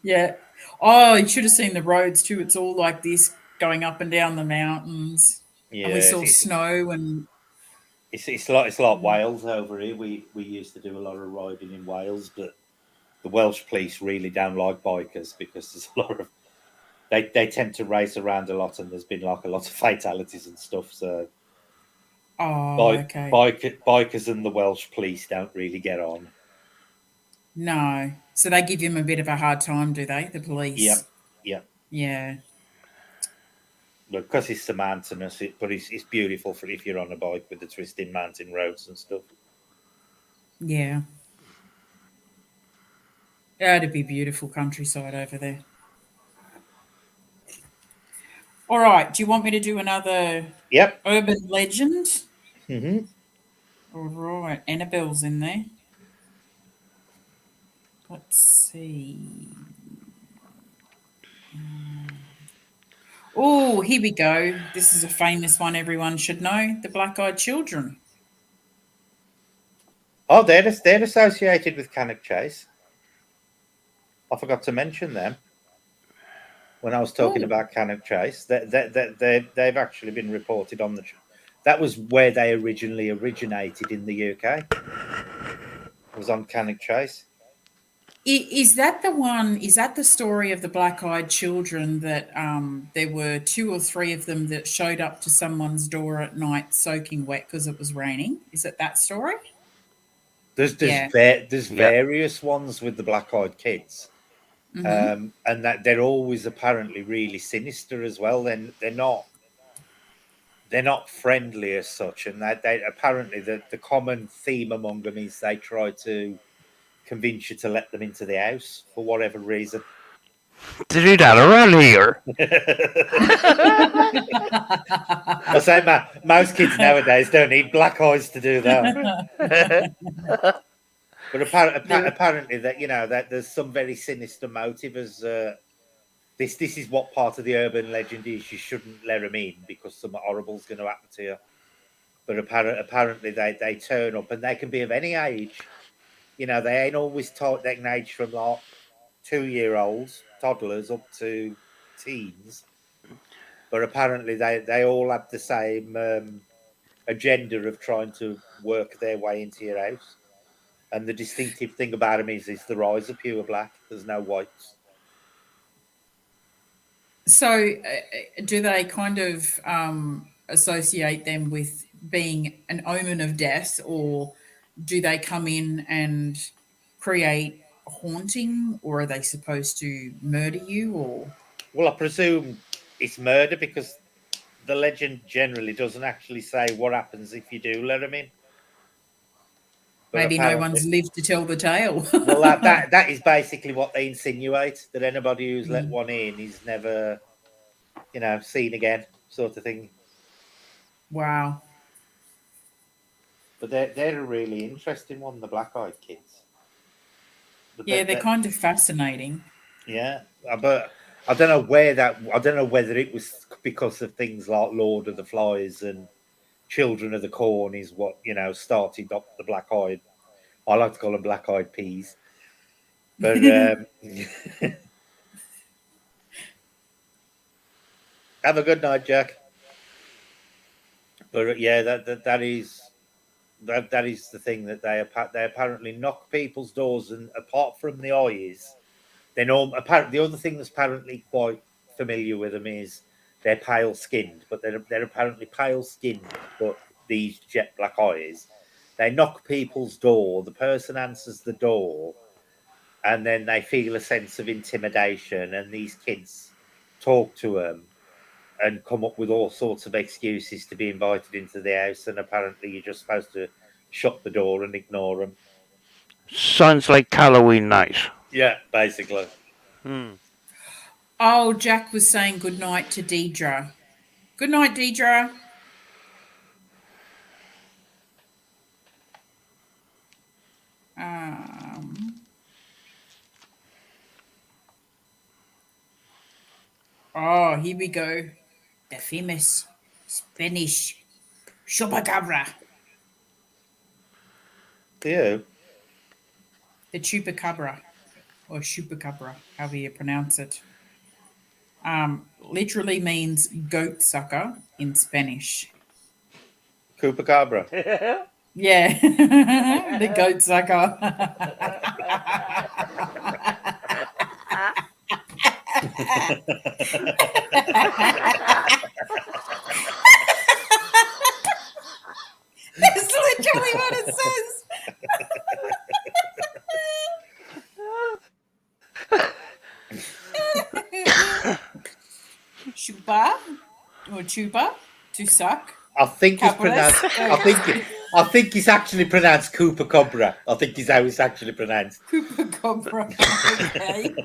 Yeah. Oh, you should have seen the roads too. It's all like this, going up and down the mountains. Yeah, and we saw snow and. It's like Wales over here. We used to do a lot of riding in Wales, but the Welsh police really don't like bikers because there's a lot of they tend to race around a lot, and there's been like a lot of fatalities and stuff. So, okay. Bikers and the Welsh police don't really get on. No, so they give them a bit of a hard time, do they? The police. Yep. Yeah. Look, because it's so mountainous, but it's beautiful for if you're on a bike with the twisting mountain roads and stuff. Yeah. Yeah, it'd be beautiful countryside over there. All right. Do you want me to do another urban legend? Mm-hmm. All right. Annabelle's in there. Let's see. Oh, here we go. This is a famous one everyone should know. The Black-Eyed Children. Oh, they're associated with Cannock Chase. I forgot to mention them when I was talking about Cannock Chase. They've actually been reported on the. That was where they originally originated in the UK. It was on Cannock Chase. Is that the one? Is that the story of the Black-Eyed Children that there were 2 or 3 of them that showed up to someone's door at night soaking wet because it was raining? Is it that story? There's various ones with the Black-Eyed Kids, and that they're always apparently really sinister as well. Then they're not friendly as such, and they apparently the common theme among them is they try to convince you to let them into the house for whatever reason. To do that around here. I say, most kids nowadays don't need black eyes to do that. But apparently, that there's some very sinister motive as this is what part of the urban legend is. You shouldn't let them in because something horrible's going to happen to you. But apparently they turn up, and they can be of any age. They ain't always taught. They can age from like 2-year-olds, toddlers, up to teens. But apparently they all have the same agenda of trying to work their way into your house. And the distinctive thing about them is their eyes are pure black. There's no whites. So do they kind of associate them with being an omen of death, or do they come in and create a haunting, or are they supposed to murder you? Or well, I presume it's murder because the legend generally doesn't actually say what happens if you do let them in. But maybe no one's lived to tell the tale. Well, that is basically what they insinuate, that anybody who's let one in is never, seen again, sort of thing. Wow. But they're a really interesting one, the black-eyed kids. Yeah, they're kind of fascinating. Yeah, but I don't know whether it was because of things like Lord of the Flies and Children of the Corn is what started up the black-eyed. I like to call them black-eyed peas. But have a good night, Jack. But yeah, that is the thing, that they apparently knock people's doors, and apart from the eyes, then apparently the other thing that's apparently quite familiar with them is they're pale skinned, but they're apparently pale skinned, but these jet black eyes. They knock people's door. The person answers the door, and then they feel a sense of intimidation, and these kids talk to them and come up with all sorts of excuses to be invited into the house, and apparently you're just supposed to shut the door and ignore them. Sounds like Halloween night. Yeah, basically. Oh, Jack was saying good night to Deidre. Good night, Deidre. Oh, here we go. The famous Spanish Chupacabra. Yeah. The Chupacabra, or Chupacabra, however you pronounce it. Literally means goat sucker in Spanish. Chupacabra. Yeah, the goat sucker. That's literally what it says. Chupa or chupa, to suck. I think it's pronounced. I think it's actually pronounced Chupacabra. I think is how it's actually pronounced. Chupacabra. Okay.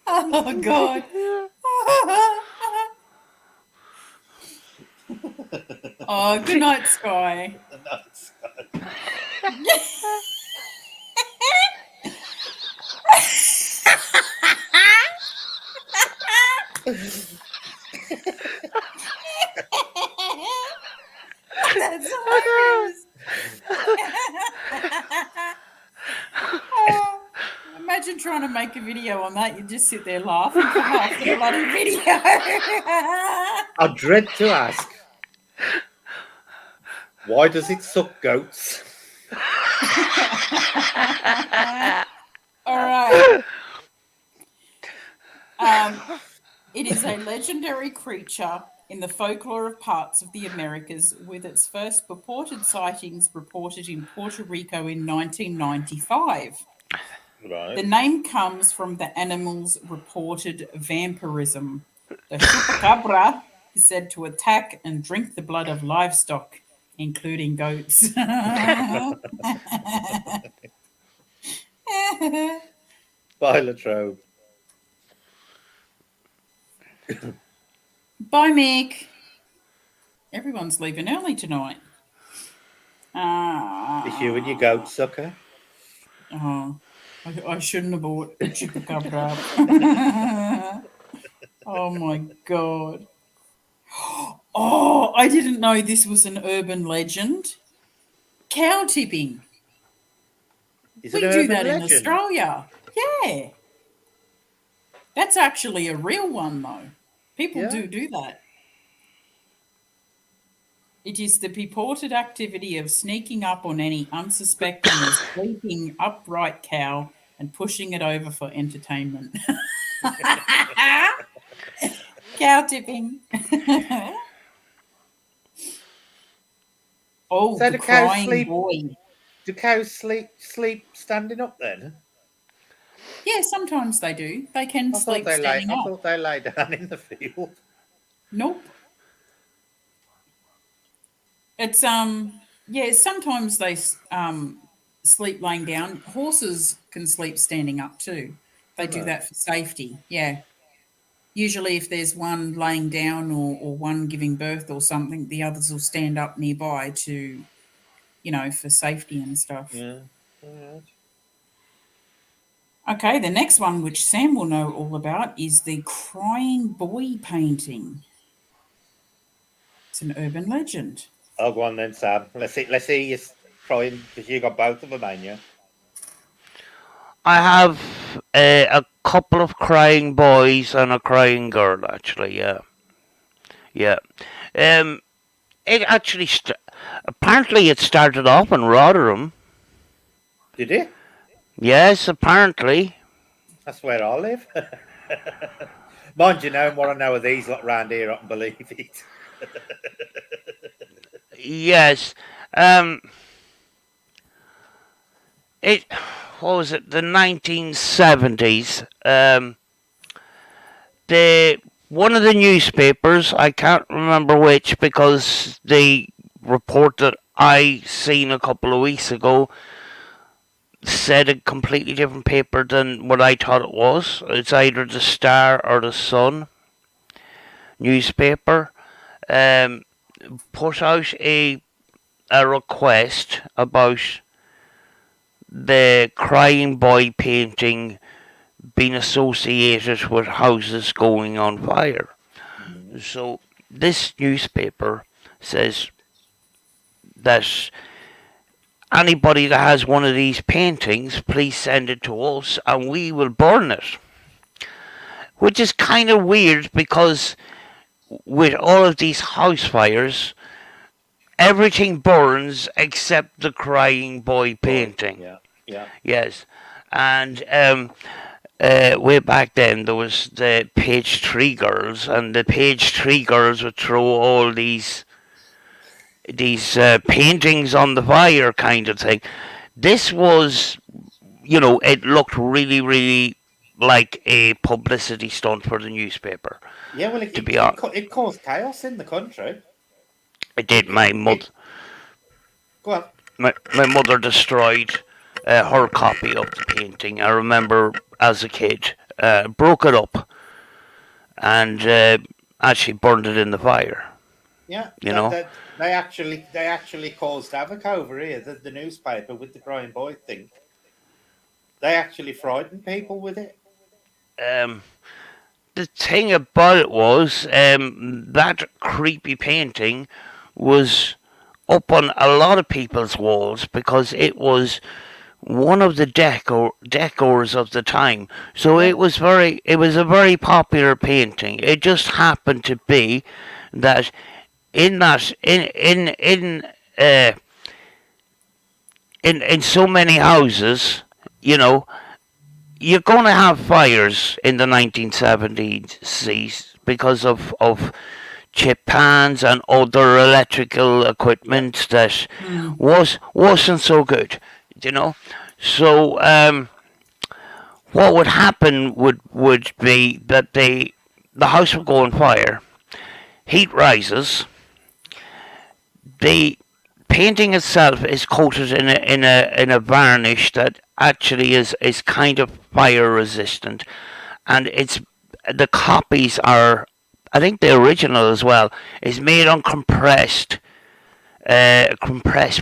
Oh God. Oh, good night, Sky. Good night, Sky. That's hilarious. Oh, imagine trying to make a video on that. You just sit there laughing for half the bloody video. I dread to ask, why does it suck goats? All right. It is a legendary creature in the folklore of parts of the Americas, with its first purported sightings reported in Puerto Rico in 1995. Right. The name comes from the animal's reported vampirism. The chupacabra is said to attack and drink the blood of livestock, including goats. Bye, Latrobe. Bye, Mick. Everyone's leaving early tonight. It's you and your goat sucker. Oh, I shouldn't have bought the chupacabra. Oh my God. Oh, I didn't know this was an urban legend. Cow tipping. We do that in Australia. Yeah. That's actually a real one, though. People do that. It is the purported activity of sneaking up on any unsuspecting or sleeping upright cow and pushing it over for entertainment. Cow tipping. Oh, So the crying boy. Do cows sleep standing up then? Yeah, sometimes they do. They can sleep standing I up. thought they lay down in the field. Nope. It's yeah, sometimes they sleep laying down. Horses can sleep standing up too. They do that for safety. Yeah. Usually if there's one laying down or one giving birth or something, the others will stand up nearby to, for safety and stuff. Yeah. All right. Okay, the next one, which Sam will know all about, is the crying boy painting. It's an urban legend. I'll go on then, Sam. Let's see you trying, because you got both of them, ain't you? I have a couple of crying boys and a crying girl, actually. Yeah. It actually apparently it started off in Rotherham. Did it? Yes, apparently. That's where I live. Mind you, knowing what I know of these lot round here, I can believe it. Yes. What was it? The 1970s. One of the newspapers, I can't remember which, because the report that I seen a couple of weeks ago said a completely different paper than what I thought it was. It's either the Star or the Sun newspaper. Put out a request about the crying boy painting being associated with houses going on fire. So this newspaper says that anybody that has one of these paintings, please send it to us and we will burn it. Which is kind of weird, because with all of these house fires, everything burns except the crying boy painting. Yeah. Yes. And way back then, there was the Page 3 girls, and the Page 3 girls would throw all these paintings on the fire, kind of thing. This was, it looked really, really like a publicity stunt for the newspaper. Yeah, well, it caused chaos in the country. It did. Go on. My mother destroyed her copy of the painting. I remember as a kid, broke it up and actually burned it in the fire. Yeah, they actually caused havoc over here. The newspaper with the crying boy thing. They actually frightened people with it. The thing about it was that creepy painting was up on a lot of people's walls, because it was one of the decors of the time. So it was a very popular painting. It just happened to be that in so many houses, you're going to have fires in the 1970s because of chip pans and other electrical equipment that wasn't so good, So what would happen would be that the house would go on fire, heat rises, the painting itself is coated in a varnish that actually is kind of fire resistant, and the copies are, I think the original as well, is made on compressed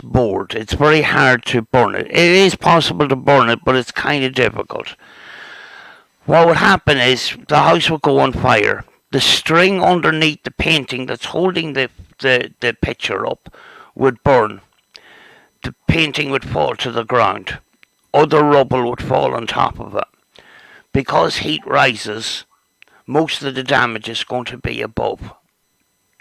board. It's very hard to burn it. It is possible to burn it, but it's kind of difficult. What would happen is the house would go on fire. The string underneath the painting that's holding the picture up would burn. The painting would fall to the ground. Other rubble would fall on top of it. Because heat rises, most of the damage is going to be above.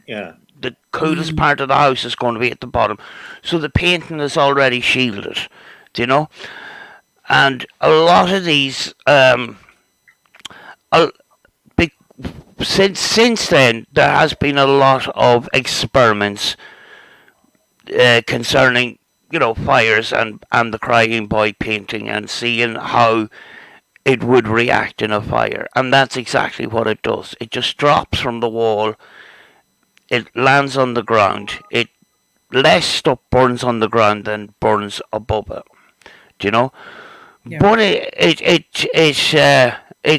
Yeah. The coolest part of the house is going to be at the bottom. So the painting is already shielded, And a lot of these, since then, there has been a lot of experiments concerning, fires and the crying boy painting, and seeing how it would react in a fire. And that's exactly what it does. It just drops from the wall, it lands on the ground, less stuff burns on the ground than burns above it. Do you know? Yeah. But it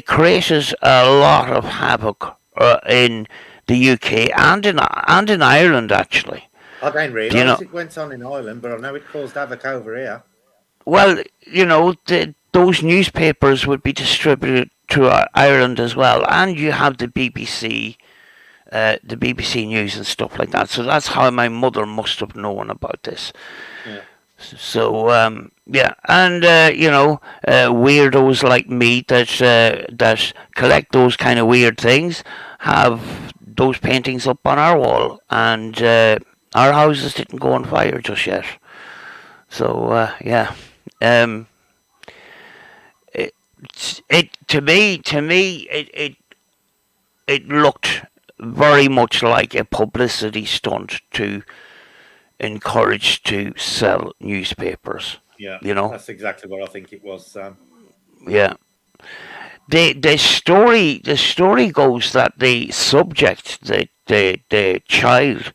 creates a lot of havoc in the UK and in Ireland actually. I didn't realise it went on in Ireland, but I know it caused havoc over here. Well, those newspapers would be distributed to Ireland as well, and you have the BBC News and stuff like that. So that's how my mother must have known about this. Yeah. So yeah, and weirdos like me that collect those kind of weird things have those paintings up on our wall, and our houses didn't go on fire just yet. So yeah, to me it looked very much like a publicity stunt to encourage to sell newspapers. Yeah, that's exactly what I think it was, Sam. Yeah. The story goes that the subject, the child,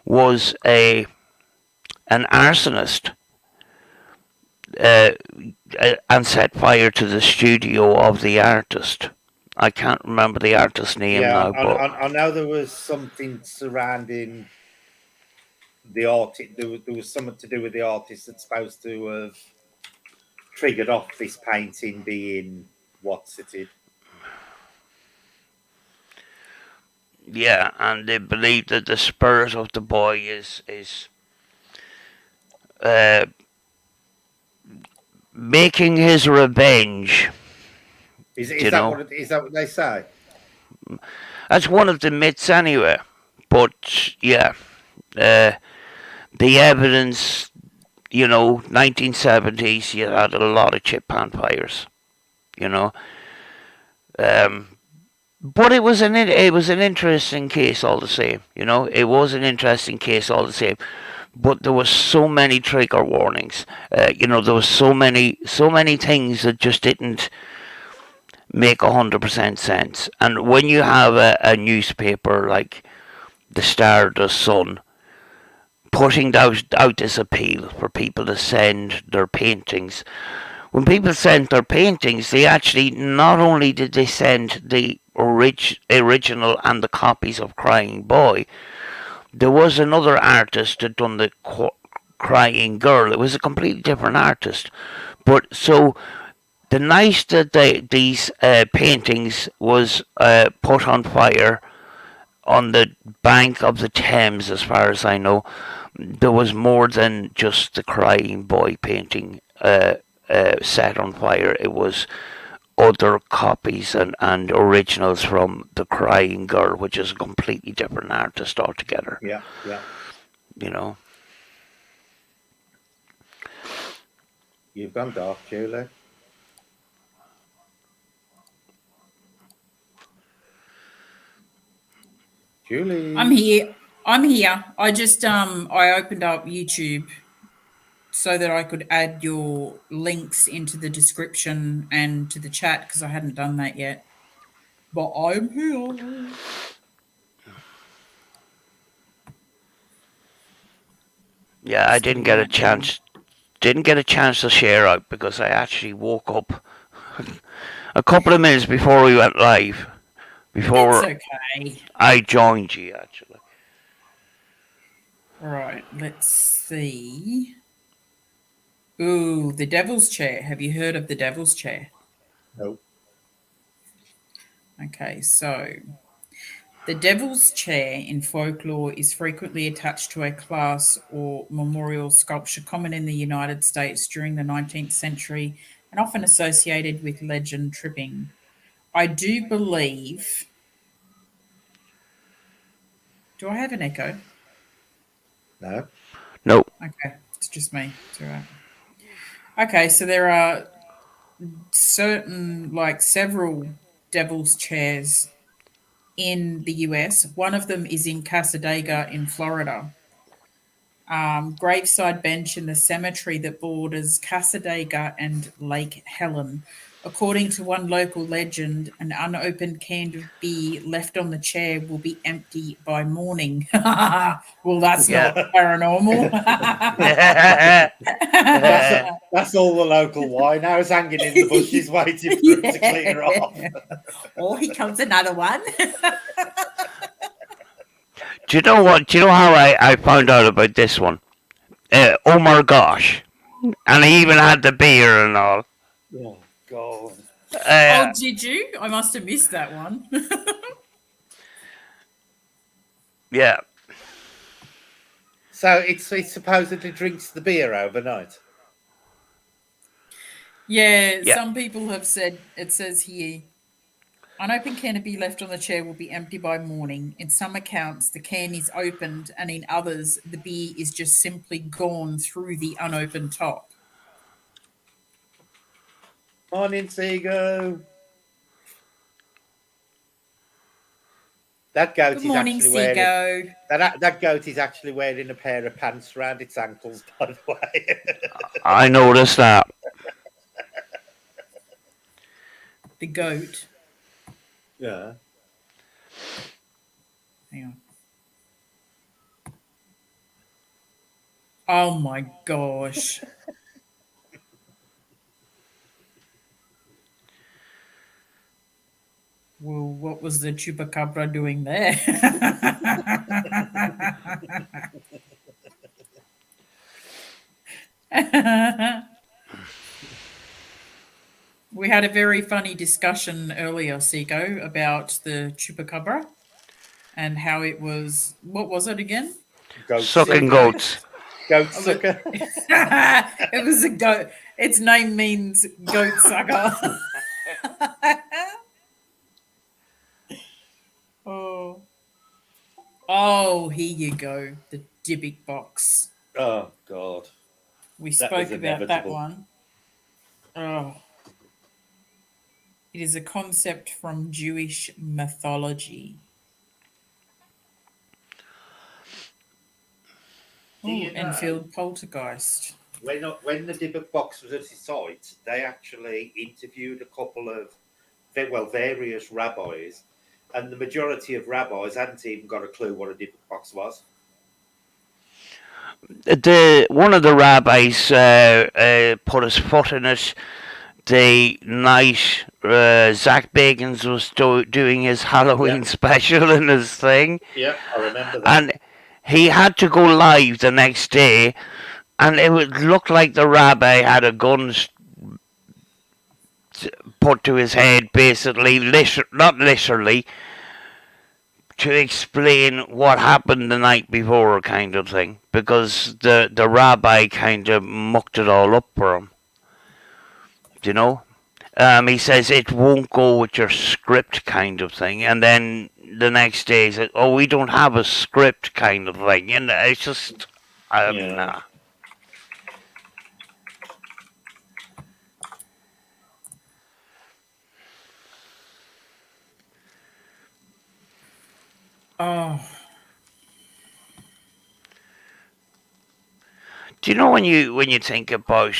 was an arsonist, and set fire to the studio of the artist. I can't remember the artist's name now. But I know there was something surrounding the artist. There was something to do with the artist that's supposed to have triggered off this painting being what's it? Yeah, and they believe that the spirit of the boy is making his revenge. Is that what they say? That's one of the myths anyway. But yeah, the evidence, 1970s, you had a lot of chip pan fires, but it was an interesting case all the same. It was an interesting case all the same. But there was so many trigger warnings. There was so many things that just didn't make 100% sense. And when you have a newspaper like the Star, the Sun, putting out this appeal for people to send their paintings, when people sent their paintings, they actually, not only did they send the original and the copies of Crying Boy, there was another artist that done the Crying Girl. It was a completely different artist. But so the night that these paintings was put on fire on the bank of the Thames, as far as I know, there was more than just the Crying Boy painting set on fire. It was other copies and originals from the Crying Girl, which is a completely different artist altogether. Yeah. You've gone dark, Julie. Julie. I'm here. I just I opened up YouTube so that I could add your links into the description and to the chat, because I hadn't done that yet. But I'm here. Yeah, I didn't get a chance. Didn't get a chance to share out because I actually woke up a couple of minutes before we went live. Before That's okay. I joined you, actually. Right, let's see. Ooh, the Devil's Chair. Have you heard of the Devil's Chair? Nope. Okay, so the Devil's Chair in folklore is frequently attached to a class or memorial sculpture common in the United States during the 19th century and often associated with legend tripping. I do believe... Do I have an echo? No. Nope. Okay, it's just me. It's all right. Okay, so there are several Devil's Chairs in the US. One of them is in Cassadaga in Florida. Graveside bench in the cemetery that borders Cassadaga and Lake Helen According to one local legend, an unopened can of beer left on the chair will be empty by morning. Well, that's Yeah. not paranormal. That's all the local wine. I was hanging in the bushes waiting for it to clear off. Oh, here comes another one. Do you know what? Do you know how I found out about this one? Oh my gosh. And he even had the beer and all. Oh, God. Oh, did you? I must have missed that one. Yeah. So it supposedly drinks the beer overnight. Yeah, Yeah. some people have said, it says here, unopened can of beer left on the chair will be empty by morning. In some accounts, the can is opened, and in others, the beer is just simply gone through the unopened top. Morning, Seago. That goat Good is morning, actually wearing Seago. that goat is actually wearing a pair of pants around its ankles, by the way. I noticed that. The goat. Yeah. Hang on. Oh my gosh. Well, what was the Chupacabra doing there? We had a very funny discussion earlier, Seiko, about the Chupacabra and how it was. What was it again? Goat Sucking sucker. goats. Goat sucker. It was a goat. Its name means goat sucker. Oh. Oh, here you go. The Dybbuk box. Oh, God. We That spoke was about that inevitable. one. Oh. It is a concept from Jewish mythology. Do you know, Enfield poltergeist. when the Dybbuk box was at its site, they actually interviewed a couple of, various rabbis, and the majority of rabbis hadn't even got a clue what a Dybbuk box was. One of the rabbis put his foot in it the night Zach Bagans was doing his Halloween special in his thing. Yeah, I remember that. And he had to go live the next day, and it would look like the rabbi had a gun put to his head, basically, not literally, to explain what happened the night before, kind of thing, because the rabbi kind of mucked it all up for him. You know? He says it won't go with your script, kind of thing, and then the next day he said, "Oh, we don't have a script," kind of thing, and it's just, nah. Oh. Do you know when you think about,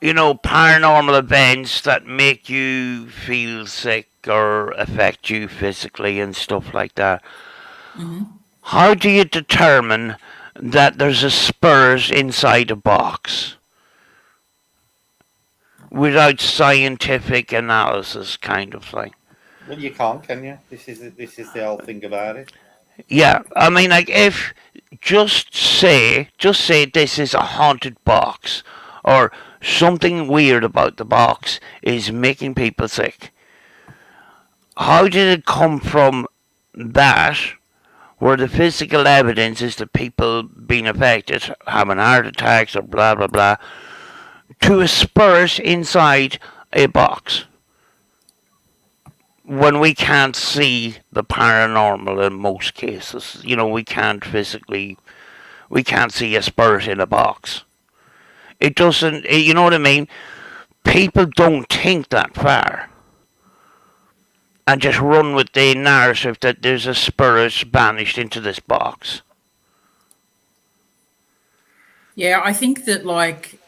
paranormal events that make you feel sick or affect you physically and stuff like that? Mm-hmm. How do you determine that there's a spirit inside a box without scientific analysis, kind of thing? Well, you can't, can you? This is the whole thing about it. Yeah, I mean, like, if just say this is a haunted box, or something weird about the box is making people sick. How did it come from that, where the physical evidence is the people being affected, having heart attacks or blah blah blah, to a spirit inside a box? When we can't see the paranormal in most cases, we can't see a spirit in a box. It doesn't, you know what I mean? People don't think that far and just run with the narrative that there's a spirit banished into this box. Yeah, I think that like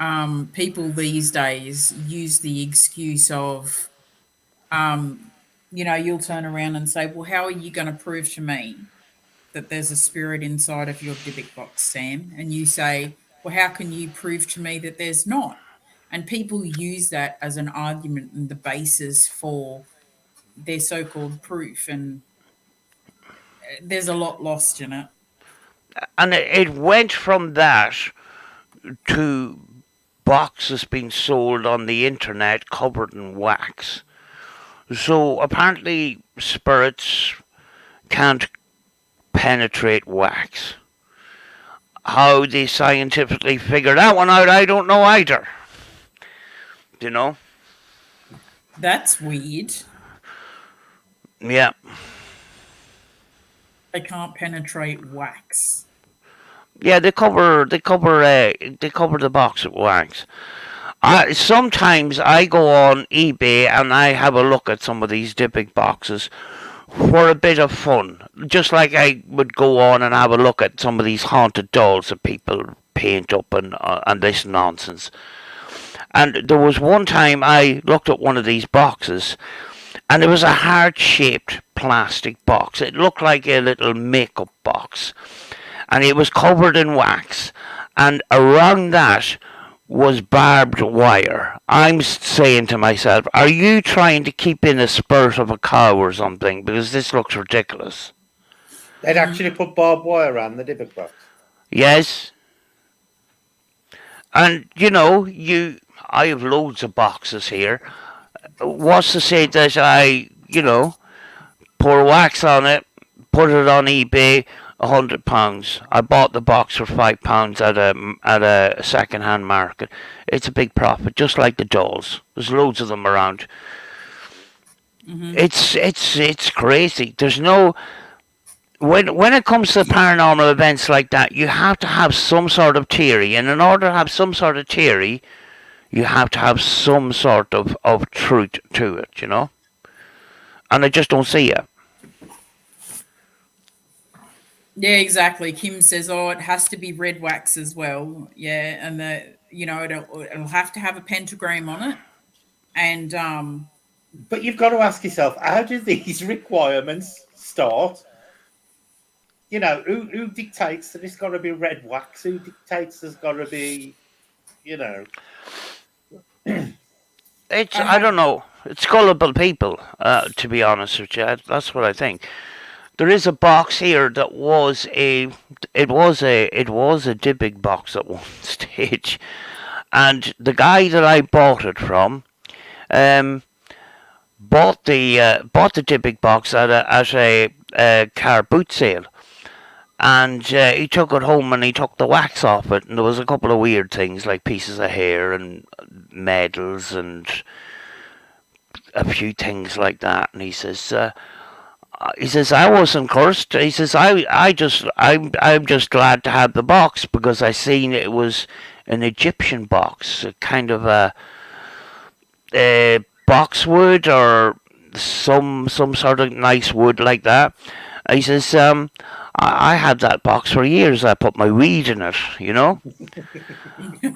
people these days use the excuse of, you'll turn around and say, "Well, how are you going to prove to me that there's a spirit inside of your Dybbuk box, Sam?" And you say, "Well, how can you prove to me that there's not?" And people use that as an argument and the basis for their so-called proof, and there's a lot lost in it. And it went from that to boxes being sold on the internet covered in wax. So apparently spirits can't penetrate wax. How they scientifically figure that one out, I don't know either. You know? That's weird. Yeah. They can't penetrate wax. Yeah, they cover the box with wax. Sometimes I go on eBay and I have a look at some of these Dybbuk boxes for a bit of fun. Just like I would go on and have a look at some of these haunted dolls that people paint up and this nonsense. And there was one time I looked at one of these boxes, and it was a heart-shaped plastic box. It looked like a little makeup box, and it was covered in wax, and around that was barbed wire. I'm saying to myself, are you trying to keep in a spurt of a cow or something? Because this looks ridiculous. They'd actually put barbed wire around the Dybbuk box. Yes. And, I have loads of boxes here. What's to say that I, pour wax on it, put it on eBay, £100. I bought the box for £5 at a second-hand market. It's a big profit, just like the dolls. There's loads of them around. Mm-hmm. It's crazy. There's no when it comes to paranormal events like that, you have to have some sort of theory, and in order to have some sort of theory, you have to have some sort of truth to it, And I just don't see it. Yeah, exactly. Kim says, "Oh, it has to be red wax as well." Yeah, and it'll have to have a pentagram on it, and But you've got to ask yourself, how do these requirements start? Who dictates that it's got to be red wax? Who dictates there's got to be, I don't know. It's gullible people, to be honest with you. That's what I think. There is a box here that was a Dybbuk box at one stage, and the guy that I bought it from, bought the Dybbuk box at a car boot sale, and he took it home and he took the wax off it, and there was a couple of weird things like pieces of hair and medals and a few things like that, and he says, I wasn't cursed. He says, I'm just glad to have the box because I seen it was an Egyptian box, a kind of a boxwood or some sort of nice wood like that. He says, I had that box for years. I put my weed in it, and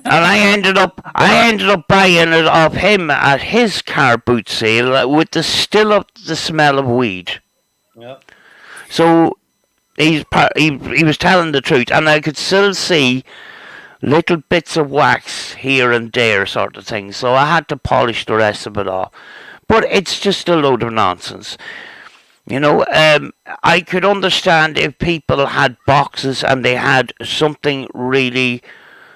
I ended up buying it off him at his car boot sale with still the smell of weed. Yeah. So he was telling the truth, and I could still see little bits of wax here and there, sort of thing. So I had to polish the rest of it off. But it's just a load of nonsense. I could understand if people had boxes and they had something really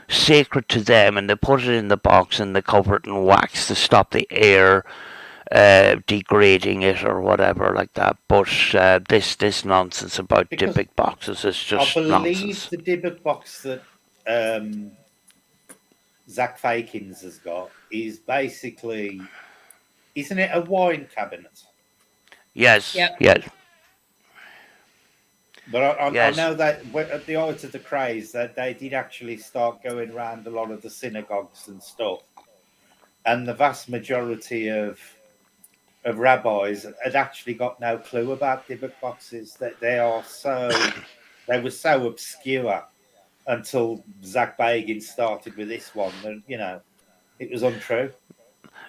sacred to them and they put it in the box and they cover it in wax to stop the air degrading it or whatever like that. But this nonsense about Dybbuk boxes is just nonsense. I believe the Dybbuk box that Zach Fakins has got is basically, isn't it a wine cabinet? Yes. Yep. Yes. But I know that at the height of the craze, that they did actually start going around a lot of the synagogues and stuff, and the vast majority of rabbis had actually got no clue about Dybbuk boxes. That they were so obscure until Zach Bagans started with this one. And, it was untrue.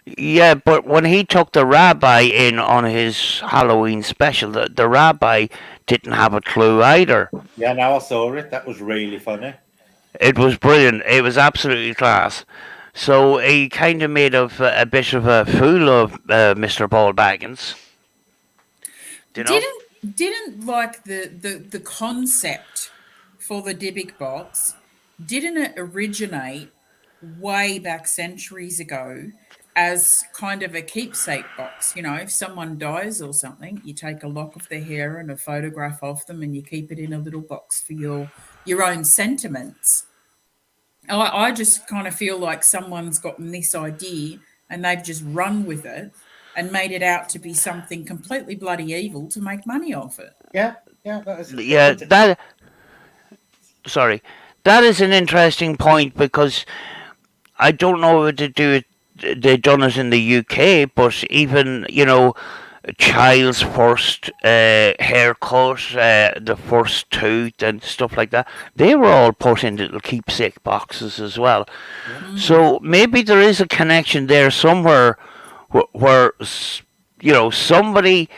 Yeah, but when he took the rabbi in on his Halloween special, the rabbi didn't have a clue either. Yeah, now I saw it. That was really funny. It was brilliant. It was absolutely class. So he kind of made a bit of a fool of Mr. Paul Baggins. You know? Didn't like the concept for the Dybbuk box, didn't it originate way back centuries ago as kind of a keepsake box? If someone dies or something, you take a lock of their hair and a photograph of them and you keep it in a little box for your own sentiments. I just kind of feel like someone's gotten this idea and they've just run with it and made it out to be something completely bloody evil to make money off it. Yeah, Sorry, that is an interesting point because I don't know what to do. They've done it in the UK, but even child's first haircut, the first tooth, and stuff like that, they were all put in little keepsake boxes as well. Mm. So maybe there is a connection there somewhere where somebody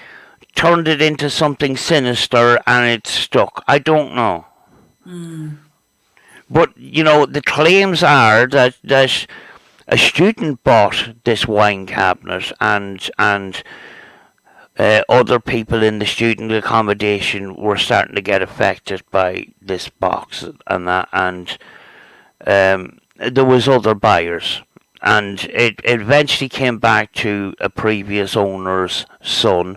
turned it into something sinister and it stuck. I don't know. Mm. But the claims are that a student bought this wine cabinet and other people in the student accommodation were starting to get affected by this box and that, and there was other buyers, and it eventually came back to a previous owner's son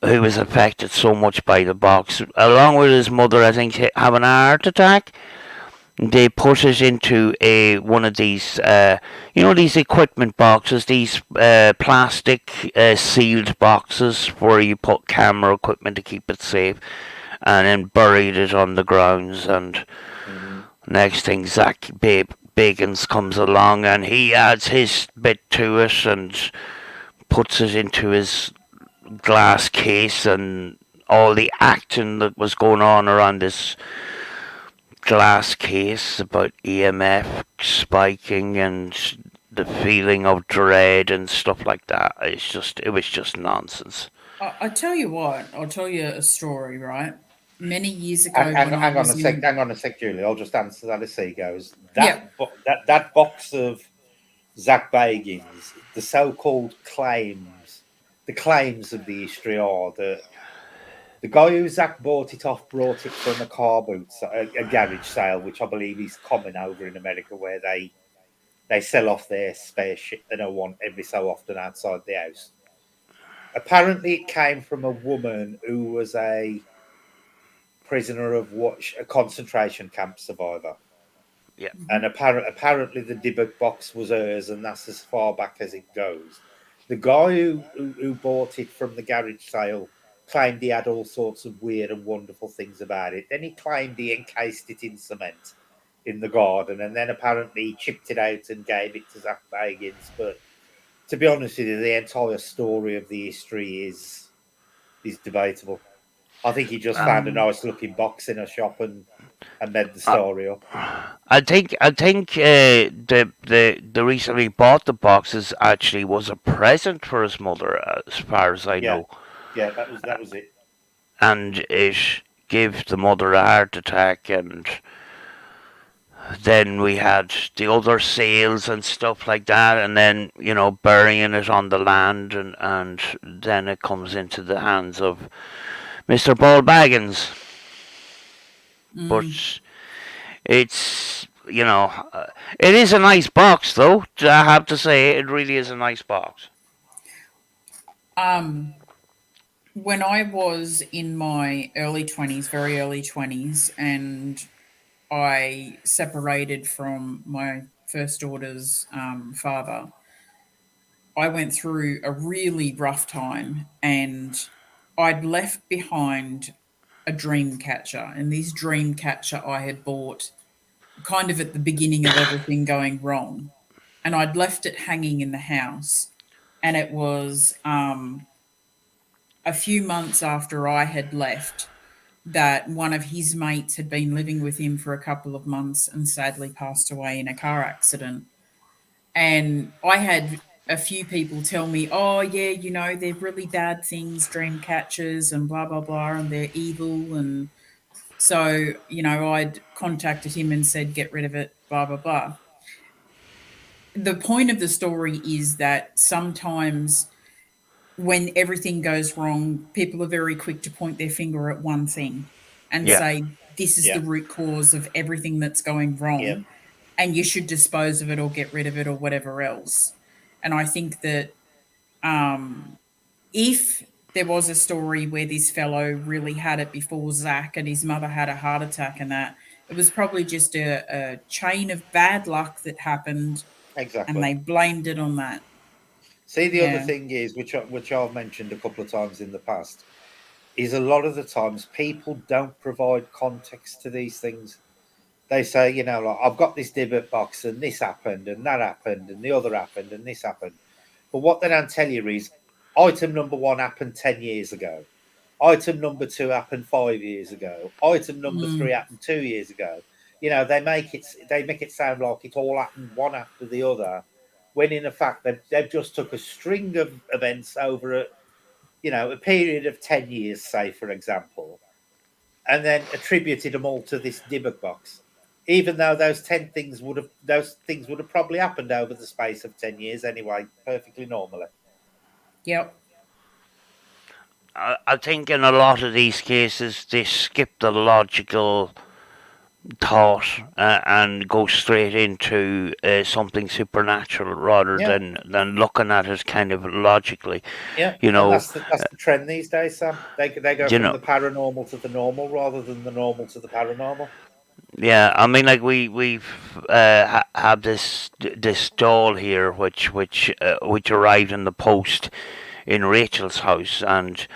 who was affected so much by the box, along with his mother, I think, having a heart attack. They put it into one of these, these equipment boxes, these plastic sealed boxes where you put camera equipment to keep it safe, and then buried it on the grounds. And next thing, Zach Bagans comes along and he adds his bit to it and puts it into his glass case, and all the acting that was going on around this glass case about EMF spiking and the feeling of dread and stuff like that. It was just nonsense. I tell you what, I'll tell you a story, right? Many years ago, hang on a sec, Julie. I'll just answer that as he goes. That box of Zach Bagans, the so-called claims, the claims of the history are that the guy who Zach brought it from a car boot, a garage sale, which I believe is common over in America, where they sell off their spare shit they don't want every so often outside the house. Apparently, it came from a woman who was a prisoner of a concentration camp survivor. Yeah, and apparently the Dybbuk box was hers, and that's as far back as it goes. The guy who bought it from the garage sale claimed he had all sorts of weird and wonderful things about it. Then he claimed he encased it in cement in the garden, and then apparently he chipped it out and gave it to Zach Bagans. But to be honest with you, the entire story of the history is debatable. I think he just found a nice looking box in a shop and made the story up. I think the reason he bought the boxes actually was a present for his mother, as far as I know. Yeah, that was it. And it gave the mother a heart attack, and then we had the other sales and stuff like that, and then burying it on the land, and then it comes into the hands of Mr. Paul Baggins. But it's it is a nice box, though. I have to say, it really is a nice box. When I was in my early 20s, very early 20s, and I separated from my first daughter's father, I went through a really rough time, and I'd left behind a dream catcher, and this dream catcher I had bought kind of at the beginning of everything going wrong, and I'd left it hanging in the house, and it was a few months after I had left that one of his mates had been living with him for a couple of months and sadly passed away in a car accident. And I had a few people tell me, oh, yeah, you know, they're really bad things, dream catchers and blah, blah, blah, and they're evil. And so, you know, I'd contacted him and said, get rid of it, blah, blah, blah. The point of the story is that sometimes when everything goes wrong, people are very quick to point their finger at one thing and say, this is the root cause of everything that's going wrong, and you should dispose of it or get rid of it or whatever else. And I think that if there was a story where this fellow really had it before Zach and his mother had a heart attack and that, it was probably just a chain of bad luck that happened. Exactly. And they blamed it on that. See, the other thing is, which I've mentioned a couple of times in the past, is a lot of the times people don't provide context to these things. They say, you know, like, I've got this Dibbet box and this happened and that happened and the other happened and this happened. But what they don't tell you is item number 1 happened 10 years ago. Item number 2 happened 5 years ago. Item number 3 happened 2 years ago. You know, they make it sound like it all happened one after the other, when in fact they've just took a string of events over a period of 10 years, say, for example, and then attributed them all to this Dibbet box, even though those things would have probably happened over the space of 10 years anyway, perfectly normally. Yep. I think in a lot of these cases they skip the logical thought and go straight into something supernatural rather than looking at it kind of logically. Yeah, you know, that's the trend these days, Sam. They go from the paranormal to the normal rather than the normal to the paranormal. Yeah, I mean, like we've had this doll here, which arrived in the post in Rachel's house, and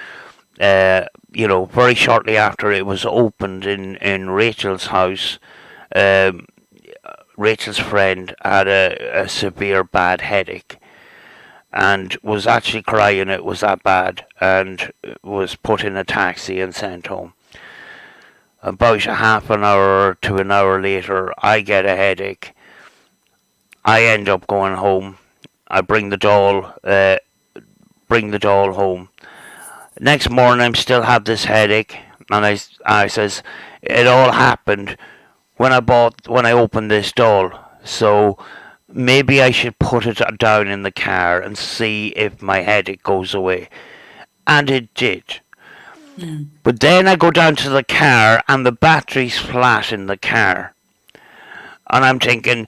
very shortly after it was opened in Rachel's house, Rachel's friend had a severe bad headache and was actually crying it was that bad, and was put in a taxi and sent home. About a half an hour to an hour later, I get a headache. I end up going home. I bring the doll home. Next morning, I still have this headache, and I says it all happened when I opened this doll. So maybe I should put it down in the car and see if my headache goes away, and it did. But then I go down to the car and the battery's flat in the car. And I'm thinking,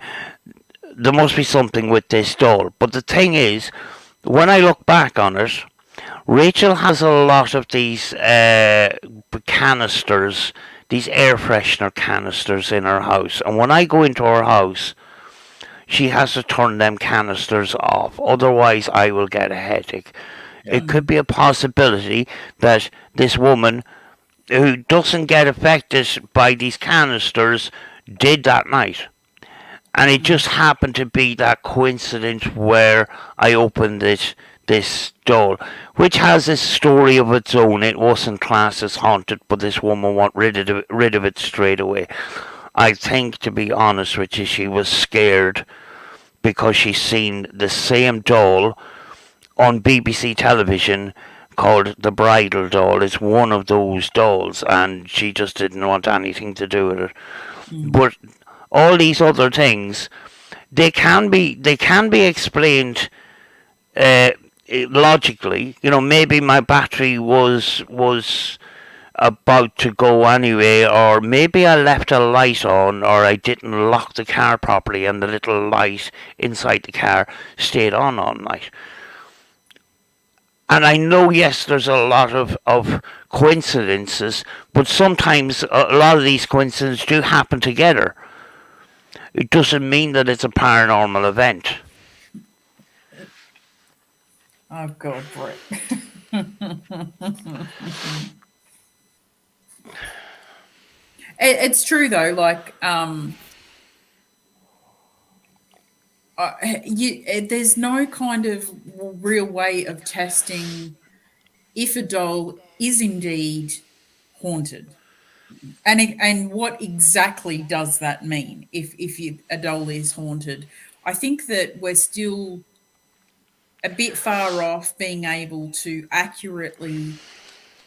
there must be something with this doll. But the thing is, when I look back on it, Rachel has a lot of these canisters, these air freshener canisters in her house. And when I go into her house, she has to turn them canisters off. Otherwise, I will get a headache. It could be a possibility that this woman, who doesn't get affected by these canisters, did that night. And it just happened to be that coincidence where I opened this doll, which has a story of its own. It wasn't classed as haunted, but this woman wanted rid of it straight away. I think, to be honest with you, she was scared because she's seen the same doll on BBC television called The Bridal Doll. It's one of those dolls, and she just didn't want anything to do with it. But all these other things, they can be explained logically. You know, maybe my battery was about to go anyway, or maybe I left a light on, or I didn't lock the car properly and the little light inside the car stayed on all night. And I know, yes, there's a lot of coincidences, but sometimes a lot of these coincidences do happen together. It doesn't mean that it's a paranormal event. Oh, God, Brett. It's true, though. Like, there's no kind of real way of testing if a doll is indeed haunted. And what exactly does that mean if a doll is haunted? I think that we're still a bit far off being able to accurately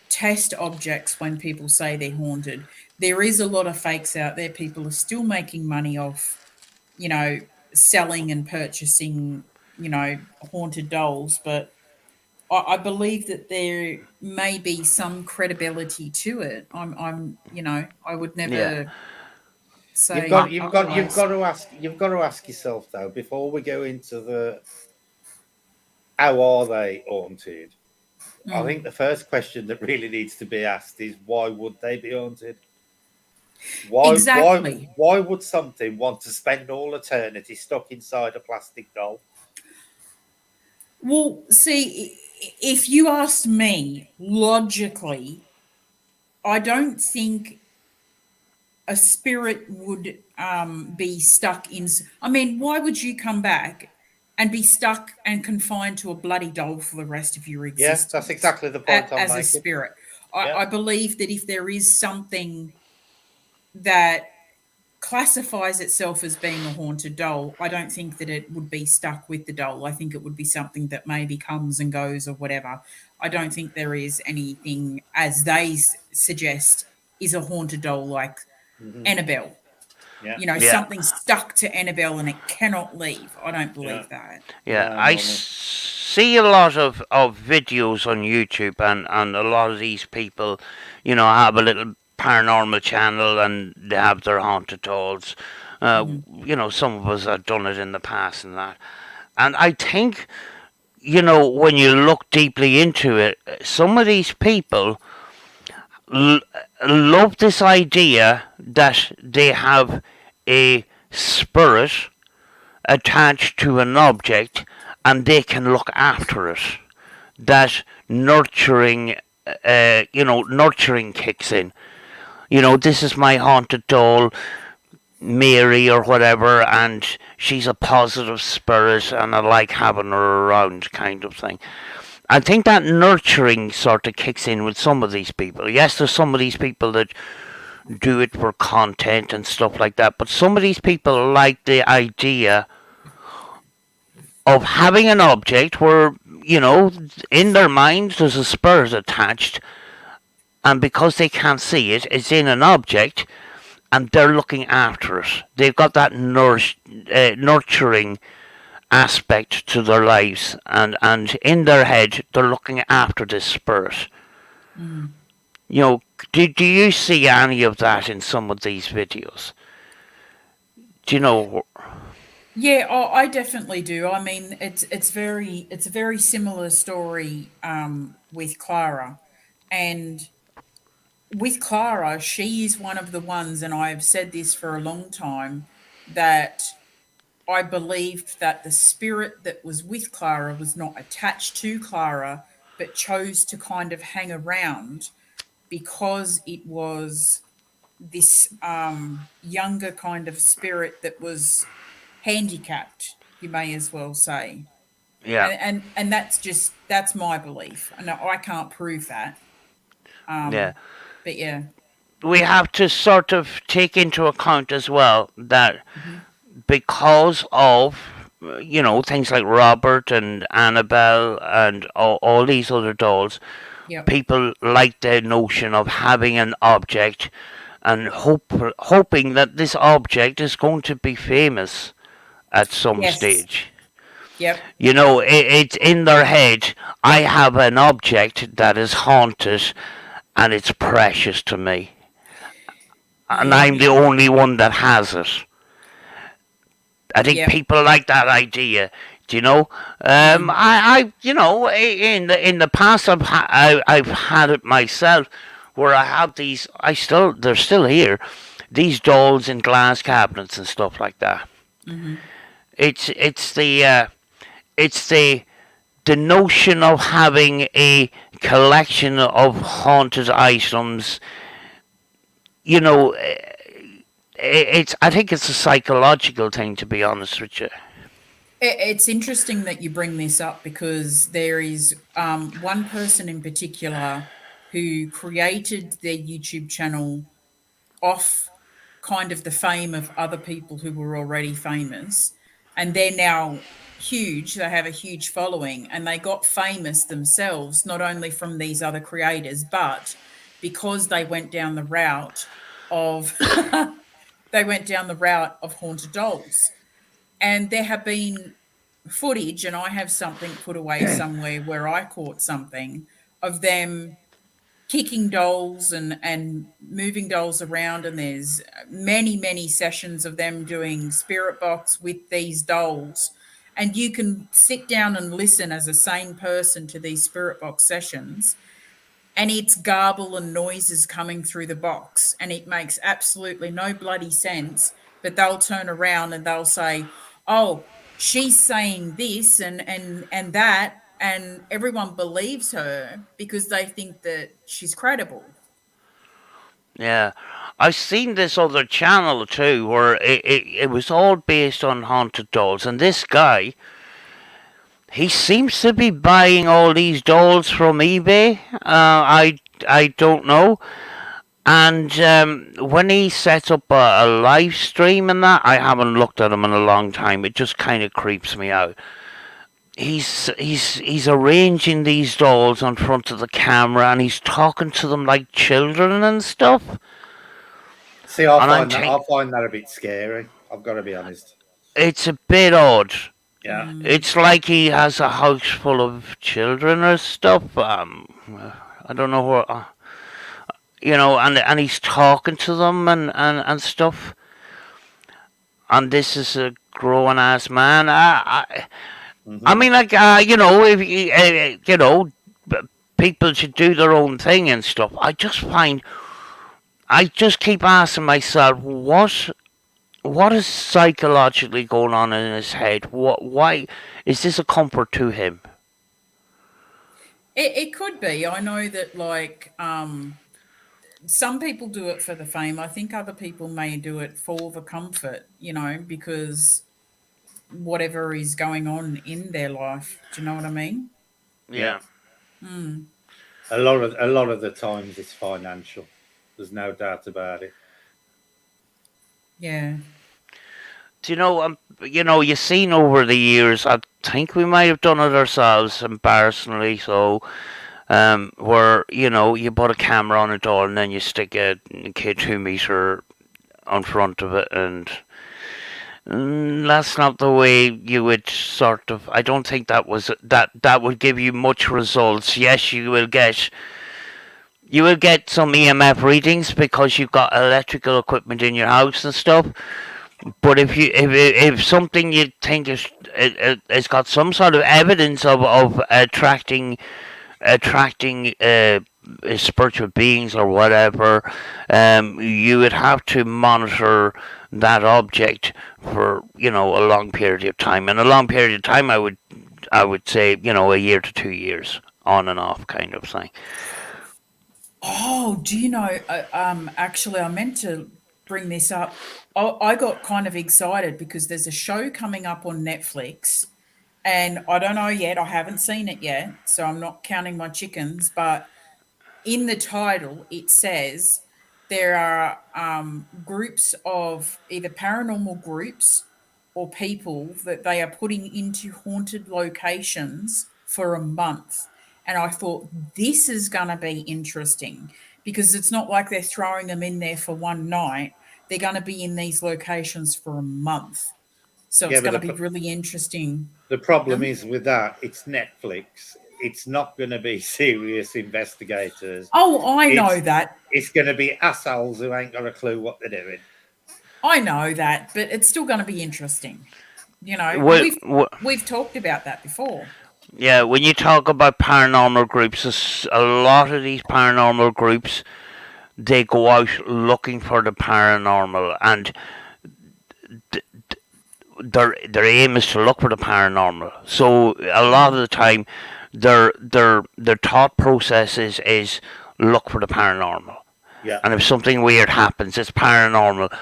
test objects when people say they're haunted. There is a lot of fakes out there. People are still making money off, you know, selling and purchasing, you know, haunted dolls. But I believe that there may be some credibility to it. You know, I would Yeah. never You've say got you've got otherwise. you've got to ask yourself though, before we go into the how are they haunted. I think the first question that really needs to be asked is why would they be haunted? Exactly. Why would something want to spend all eternity stuck inside a plastic doll? Well, see, if you asked me logically, I don't think a spirit would be stuck in. I mean, why would you come back and be stuck and confined to a bloody doll for the rest of your Yeah, existence that's exactly the point I'm as a making. spirit? Yeah. I believe that if there is something that classifies itself as being a haunted doll, I don't think that it would be stuck with the doll. I think it would be something that maybe comes and goes or whatever. I don't think there is anything, as they suggest, is a haunted doll like Annabelle. Yeah. You know, Yeah. something stuck to Annabelle and it cannot leave. I don't believe that. Yeah, No, I no. see a lot of videos on YouTube, and a lot of these people, you know, have a little paranormal channel and they have their haunted dolls. You know, some of us have done it in the past and that. And I think, you know, when you look deeply into it, some of these people love this idea that they have a spirit attached to an object and they can look after it. That nurturing, nurturing kicks in. You know, this is my haunted doll, Mary or whatever, and she's a positive spirit and I like having her around, kind of thing. I think that nurturing sort of kicks in with some of these people. Yes, there's some of these people that do it for content and stuff like that, but some of these people like the idea of having an object where, you know, in their minds there's a spirit attached, and because they can't see it, it's in an object, and they're looking after it. They've got that nurturing aspect to their lives, and in their head they're looking after this spirit. You know, do you see any of that in some of these videos? Do you know? Yeah, I definitely do. I mean, it's a very similar story with Clara, and with Clara, she is one of the ones, and I have said this for a long time, that I believed that the spirit that was with Clara was not attached to Clara, but chose to kind of hang around because it was this younger kind of spirit that was handicapped, you may as well say. Yeah. And that's my belief. No, I can't prove that. Yeah. But yeah. We have to sort of take into account as well that because of, you know, things like Robert and Annabelle and all these other dolls, Yep. people like the notion of having an object and hoping that this object is going to be famous at some Yes. stage. Yep. You know, it's in their head. I have an object that is haunted and it's precious to me. And I'm the only one that has it. I think people like that idea. Do you know? I you know, in the past, I've had it myself, where I have these. They're still here. These dolls in glass cabinets and stuff like that. It's the notion of having a collection of haunted items. You know, I think it's a psychological thing, to be honest with you. It's interesting that you bring this up because there is one person in particular who created their YouTube channel off kind of the fame of other people who were already famous, and they're now huge. They have a huge following, and they got famous themselves, not only from these other creators, but because they went down the route of haunted dolls. And there have been footage, and I have something put away somewhere where I caught something of them kicking dolls and moving dolls around, and there's many sessions of them doing spirit box with these dolls, and you can sit down and listen as a sane person to these spirit box sessions, and it's garble and noises coming through the box, and it makes absolutely no bloody sense. But they'll turn around and they'll say, oh, she's saying this and that, and everyone believes her because they think that she's credible. Yeah. I've seen this other channel too where it was all based on haunted dolls, and this guy, he seems to be buying all these dolls from eBay. I don't know. And when he sets up a live stream and that, I haven't looked at him in a long time. It just kind of creeps me out. He's arranging these dolls in front of the camera, and he's talking to them like children and stuff. See, I find that a bit scary. I've got to be honest. It's a bit odd. Yeah. It's like he has a house full of children or stuff. I don't know what, and he's talking to them and stuff. And this is a grown ass man. I mean, like, if people should do their own thing and stuff. I just keep asking myself, what is psychologically going on in his head? Why is this a comfort to him? It could be. I know that, like, some people do it for the fame. I think other people may do it for the comfort, because whatever is going on in their life. Do you know what I mean? Yeah. A lot of the times it's financial. There's no doubt about it. Yeah. Do you've seen over the years, I think we might have done it ourselves, embarrassingly so, where, you put a camera on a doll and then you stick a kid 2 meter on front of it, and that's not the way you would sort of, I don't think that would give you much results. Yes, you will get some EMF readings because you've got electrical equipment in your house and stuff. But if something you think it's got some sort of evidence of attracting spiritual beings or whatever, you would have to monitor that object for a long period of time. And a long period of time, I would say a year to 2 years, on and off kind of thing. Oh, do you know? Actually, I meant to bring this up. I got kind of excited because there's a show coming up on Netflix, and I don't know yet. I haven't seen it yet, so I'm not counting my chickens. But in the title, it says there are groups of either paranormal groups or people that they are putting into haunted locations for a month. And I thought, this is going to be interesting because it's not like they're throwing them in there for one night. They're going to be in these locations for a month. So it's going to be really interesting. The problem is with that, it's Netflix. It's not going to be serious investigators. Oh, I know that. It's going to be assholes who ain't got a clue what they're doing. I know that, but it's still going to be interesting. We've talked about that before. Yeah, when you talk about paranormal groups, a lot of these paranormal groups, they go out looking for the paranormal, and their aim is to look for the paranormal. So a lot of the time, their thought process is look for the paranormal. Yeah. And if something weird happens, it's paranormal.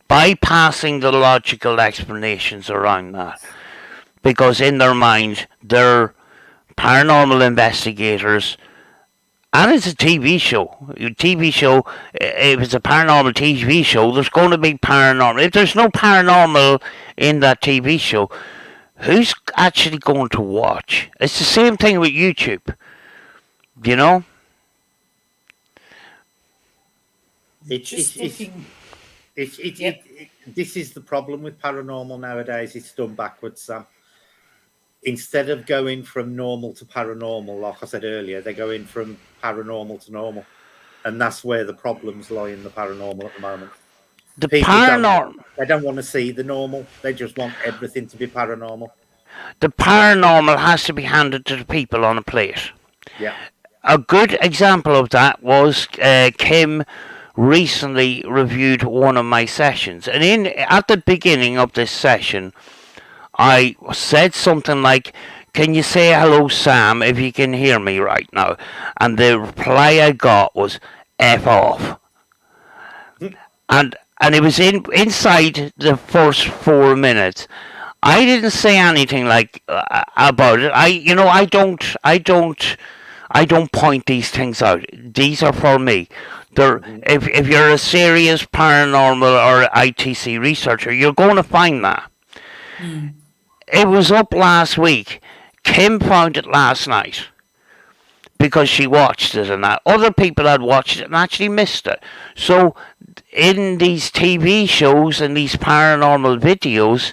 Bypassing the logical explanations around that. Because in their mind, they're paranormal investigators, And it's a TV show. If it's a paranormal TV show, there's going to be paranormal. If there's no paranormal in that TV show, who's actually going to watch? It's the same thing with YouTube. You know? This is the problem with paranormal nowadays. It's done backwards, Sam. Instead of going from normal to paranormal, like I said earlier, they're going from paranormal to normal. And that's where the problems lie in the paranormal at the moment. They don't want to see the normal. They just want everything to be paranormal. The paranormal has to be handed to the people on a plate. Yeah. A good example of that was Kim recently reviewed one of my sessions. And at the beginning of this session, I said something like, "Can you say hello, Sam, if you can hear me right now?" And the reply I got was, "F off." And it was inside the first 4 minutes. I didn't say anything like about it. I don't point these things out. These are for me. If you're a serious paranormal or ITC researcher, you're going to find that. It was up last week. Kim found it last night because she watched it, and that other people had watched it and actually missed it. So in these TV shows and these paranormal videos,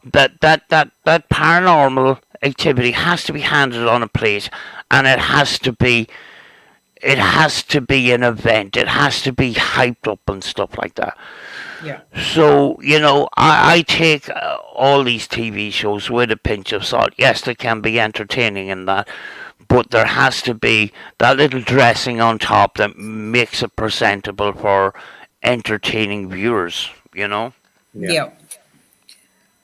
that paranormal activity has to be handed on a plate, and it has to be an event. It has to be hyped up and stuff like that. Yeah. So, I take all these TV shows with a pinch of salt. Yes, they can be entertaining in that, but there has to be that little dressing on top that makes it presentable for entertaining viewers, Yeah.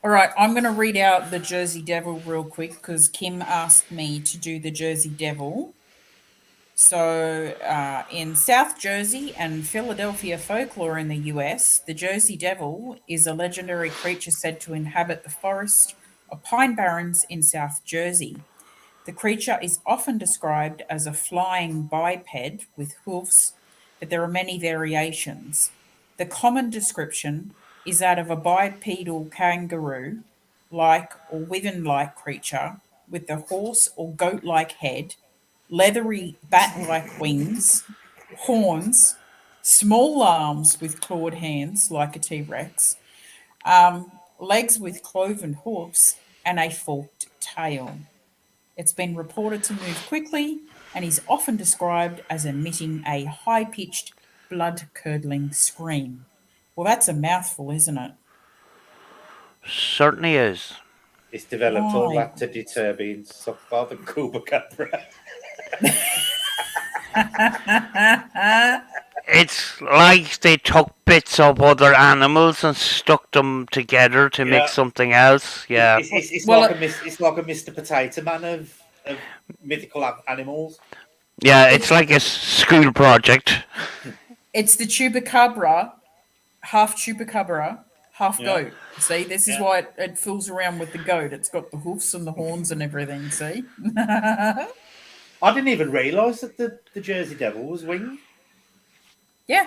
All right, I'm going to read out the Jersey Devil real quick because Kim asked me to do the Jersey Devil. So, in South Jersey and Philadelphia folklore in the US, the Jersey Devil is a legendary creature said to inhabit the forest of pine barrens in South Jersey. The creature is often described as a flying biped with hoofs, but there are many variations. The common description is that of a bipedal kangaroo-like or wyvern-like creature with a horse or goat-like head, leathery bat-like wings, horns, small arms with clawed hands like a T-Rex, legs with cloven hoofs, and a forked tail. It's been reported to move quickly and is often described as emitting a high-pitched, blood-curdling scream. Well, that's a mouthful, isn't it? Certainly is. It's developed all that to deter being sucked by the Chupacabra. It's like they took bits of other animals and stuck them together to make something else. Yeah, it's like a Mr. Potato Man of mythical animals. Yeah, it's like a school project. It's the Chupacabra, half Chupacabra, half goat. See, this is why it fools around with the goat. It's got the hoofs and the horns and everything, see? I didn't even realise that the Jersey Devil was winged. Yeah.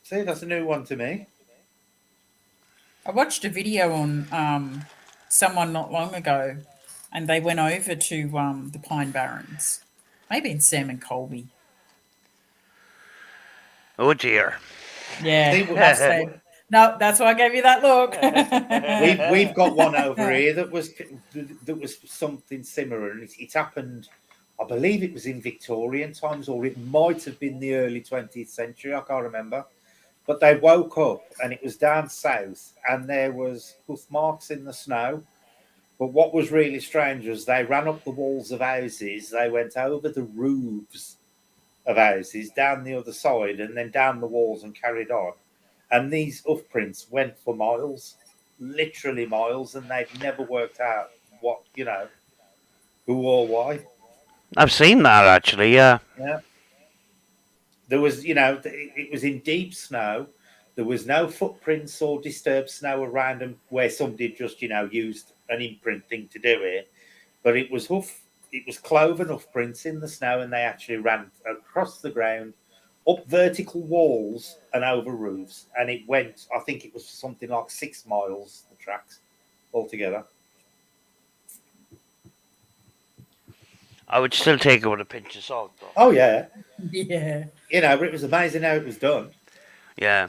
See, that's a new one to me. I watched a video on someone not long ago, and they went over to the Pine Barrens. Maybe in Sam and Colby. Oh dear. Yeah. No, that's why I gave you that look. We've got one over here that was something similar, and it happened. I believe it was in Victorian times, or it might have been the early 20th century. I can't remember. But they woke up, and it was down south, and there was hoof marks in the snow. But what was really strange was they ran up the walls of houses, they went over the roofs of houses, down the other side, and then down the walls and carried on. And these hoof prints went for miles, literally miles, and they've never worked out what, who or why. I've seen that actually, yeah. Yeah. There was, it was in deep snow. There was no footprints or disturbed snow around them where somebody just, used an imprint thing to do it. But it was it was cloven hoof prints in the snow, and they actually ran across the ground, up vertical walls and over roofs, and it went. I think it was something like 6 miles, the tracks altogether. I would still take it with a pinch of salt, though. Oh yeah, Yeah. you know, it was amazing how it was done. Yeah.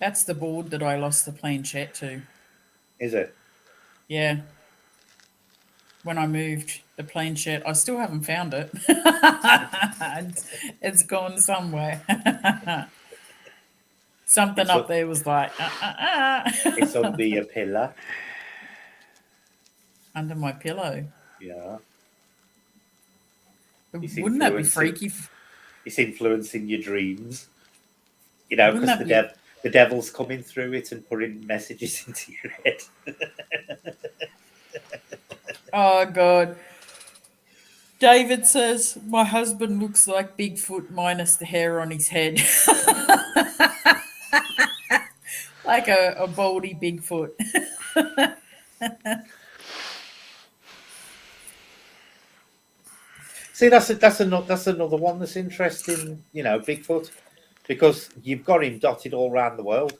That's the board that I lost the planchette to. Is it? Yeah. When I moved the planchette, I still haven't found it. It's gone somewhere. Something up there was like, It's under your pillar. under my pillow. Yeah. Wouldn't that be freaky? It's influencing your dreams. You know, because the devil's coming through it and putting messages into your head. Oh, God. David says, my husband looks like Bigfoot minus the hair on his head. Like a baldy Bigfoot. See, that's another one that's interesting, you know, Bigfoot, because you've got him dotted all around the world.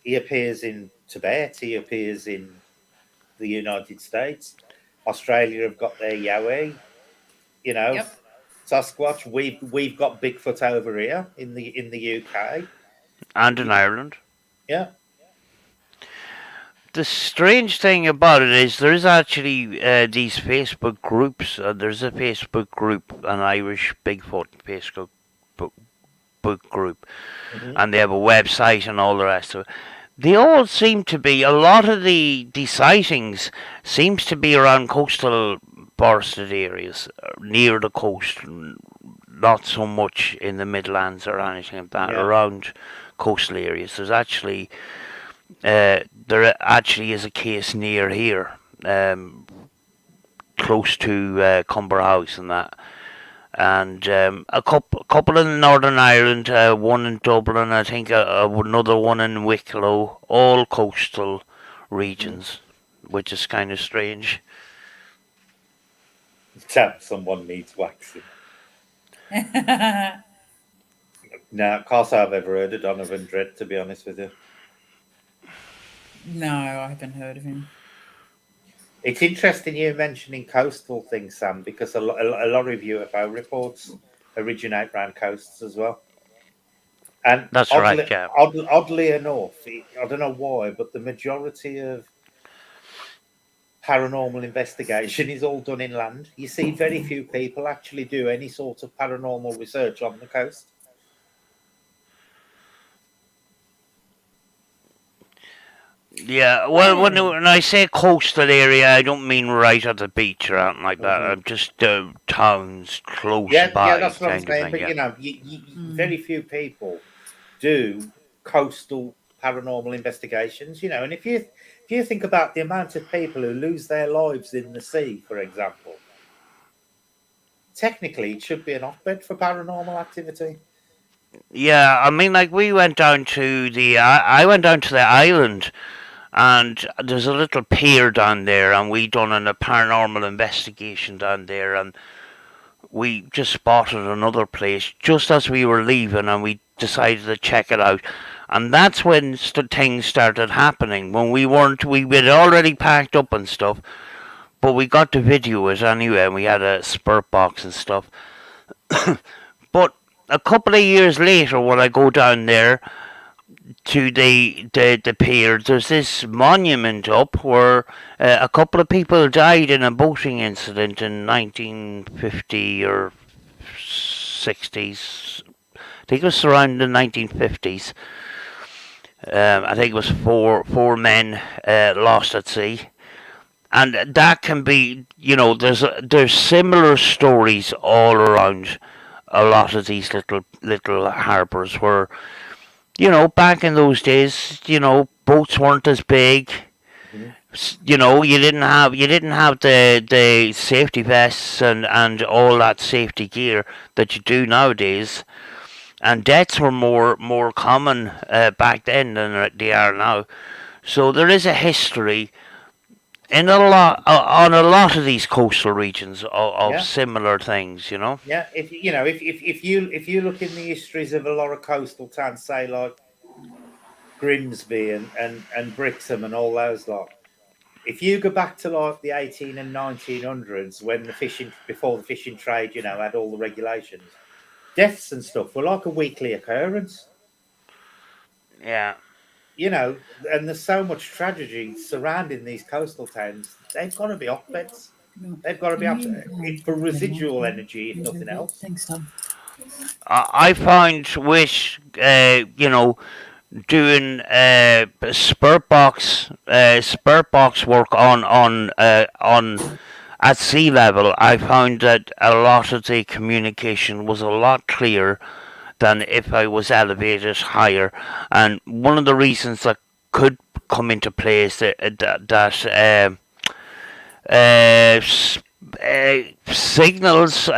He appears in Tibet, he appears in the United States. Australia have got their Yowie, you know, Yep. Sasquatch. We've got Bigfoot over here in the UK And in Ireland. Yeah. The strange thing about it is there is actually these Facebook groups. There's a Facebook group, an Irish Bigfoot Facebook book group, and they have a website and all the rest of it. They all seem to be, a lot of the sightings seems to be around coastal forested areas, near the coast, not so much in the Midlands or anything like that, around coastal areas. There's actually, there actually is a case near here, close to Cumber House and that. And a couple in Northern Ireland, one in Dublin, I think another one in Wicklow, all coastal regions, which is kind of strange. Someone needs waxing. No, can't say I've ever heard of Donovan Dredd, to be honest with you. No, I haven't heard of him. It's interesting you mentioning coastal things, Sam, because a lot of UFO reports originate around coasts as well. And that's oddly, right, yeah. Oddly enough, I don't know why, but the majority of paranormal investigation is all done inland. You see very few people actually do any sort of paranormal research on the coast. Yeah, well, when I say coastal area, I don't mean right at the beach or anything like that. I'm just towns close by. Yeah, that's what I'm saying. But, yeah. you know, very few people do coastal paranormal investigations, you know. And if you think about the amount of people who lose their lives in the sea, for example, technically it should be an hotbed for paranormal activity. Yeah, I mean, like we went down to I went down to the island, and there's a little pier down there, and we done a paranormal investigation down there, and we just spotted another place just as we were leaving, and we decided to check it out. And that's when things started happening. When we had already packed up and stuff, but we got to video it anyway, and we had a spurt box and stuff. But a couple of years later, when I go down there to the pier, there's this monument up where a couple of people died in a boating incident in 1950 or 60s. I think it was around the 1950s. I think it was four men lost at sea. And that can be, you know, there's similar stories all around a lot of these little harbours where, you know, back in those days, you know, boats weren't as big. You know, you didn't have the safety vests and all that safety gear that you do nowadays. And deaths were more common back then than they are now. So there is a history in a lot on a lot of these coastal regions of Yeah. similar things, you know. Yeah, if you look in the histories of a lot of coastal towns, say like Grimsby and Brixham and all those lot, if you go back to like the 18 and 1900s when before the fishing trade, had all the regulations, deaths and stuff were like a weekly occurrence. Yeah. And there's so much tragedy surrounding these coastal towns. They've got to be hotbeds. They've got to be it's for residual energy, if nothing else. Thanks, Tom. I find with doing spurt box work on at sea level, I found that a lot of the communication was a lot clearer than if I was elevated higher. And one of the reasons that could come into play is signals,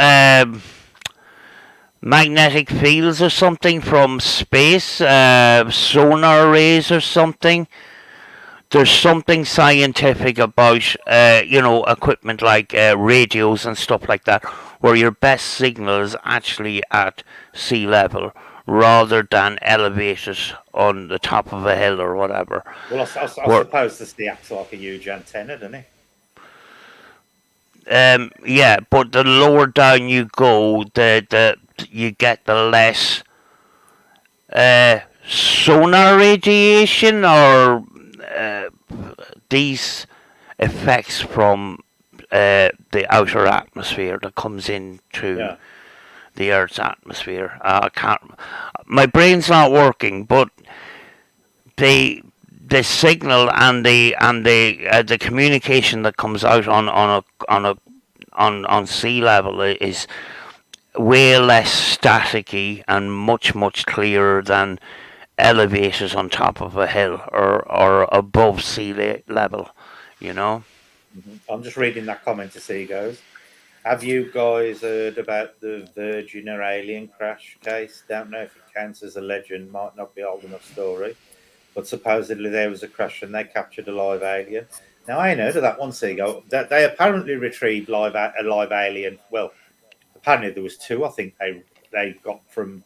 magnetic fields or something from space, sonar arrays or something. There's something scientific about, equipment like radios and stuff like that, where your best signal is actually at sea level rather than elevated on the top of a hill or whatever. Well, I suppose the sea acts like a huge antenna, doesn't it? Yeah, but the lower down you go, you get the less sonar radiation or these effects from the outer atmosphere that comes into the Earth's atmosphere. I can't. My brain's not working, but the signal and the communication that comes out on sea level is way less staticky and much clearer than elevated on top of a hill or above sea level, you know. I'm just reading that comment to see goes. Have you guys heard about the Virgin or alien crash case? Don't know if it counts as a legend, might not be old enough story, but supposedly there was a crash and they captured a live alien. Now I ain't heard of that one, Seago. That they apparently retrieved a live alien. Well, apparently there was two. I think they got from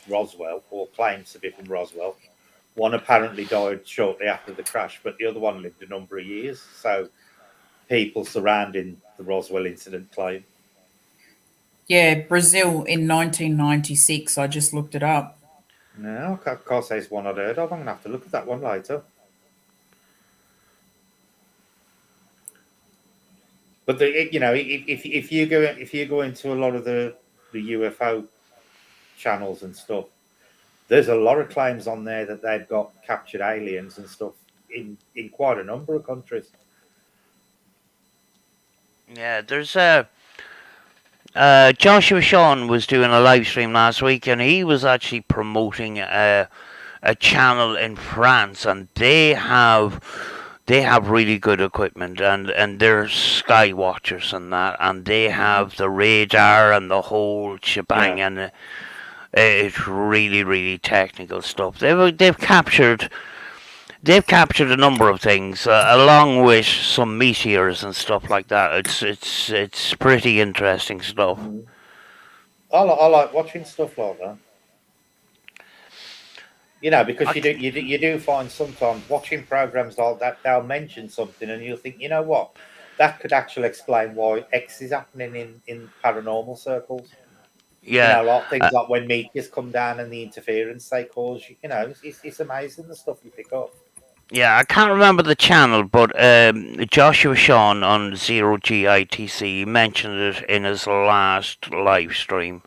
Roswell, or claims to be from Roswell. One apparently died shortly after the crash, but the other one lived a number of years. So people surrounding the Roswell incident claim. Yeah, Brazil in 1996. I just looked it up. No, I can't say it's one I'd heard of. I'm gonna have to look at that one later. But if you go into a lot of the UFO channels and stuff, there's a lot of claims on there that they've got captured aliens and stuff in quite a number of countries. Yeah, there's Joshua Shawn was doing a live stream last week, and he was actually promoting a channel in France, and they have really good equipment, and they're sky watchers and that, and they have the radar and the whole shebang, and it's really technical stuff. They've captured a number of things, along with some meteors and stuff like that. It's pretty interesting stuff. I like watching stuff like that. Because you do find sometimes watching programs like that, they'll mention something and you'll think, you know what, that could actually explain why X is happening in paranormal circles. Yeah, like things like when meteors come down and the interference they cause. It's amazing the stuff you pick up. Yeah, I can't remember the channel, but Joshua Shawn on Zero GITC mentioned it in his last live stream.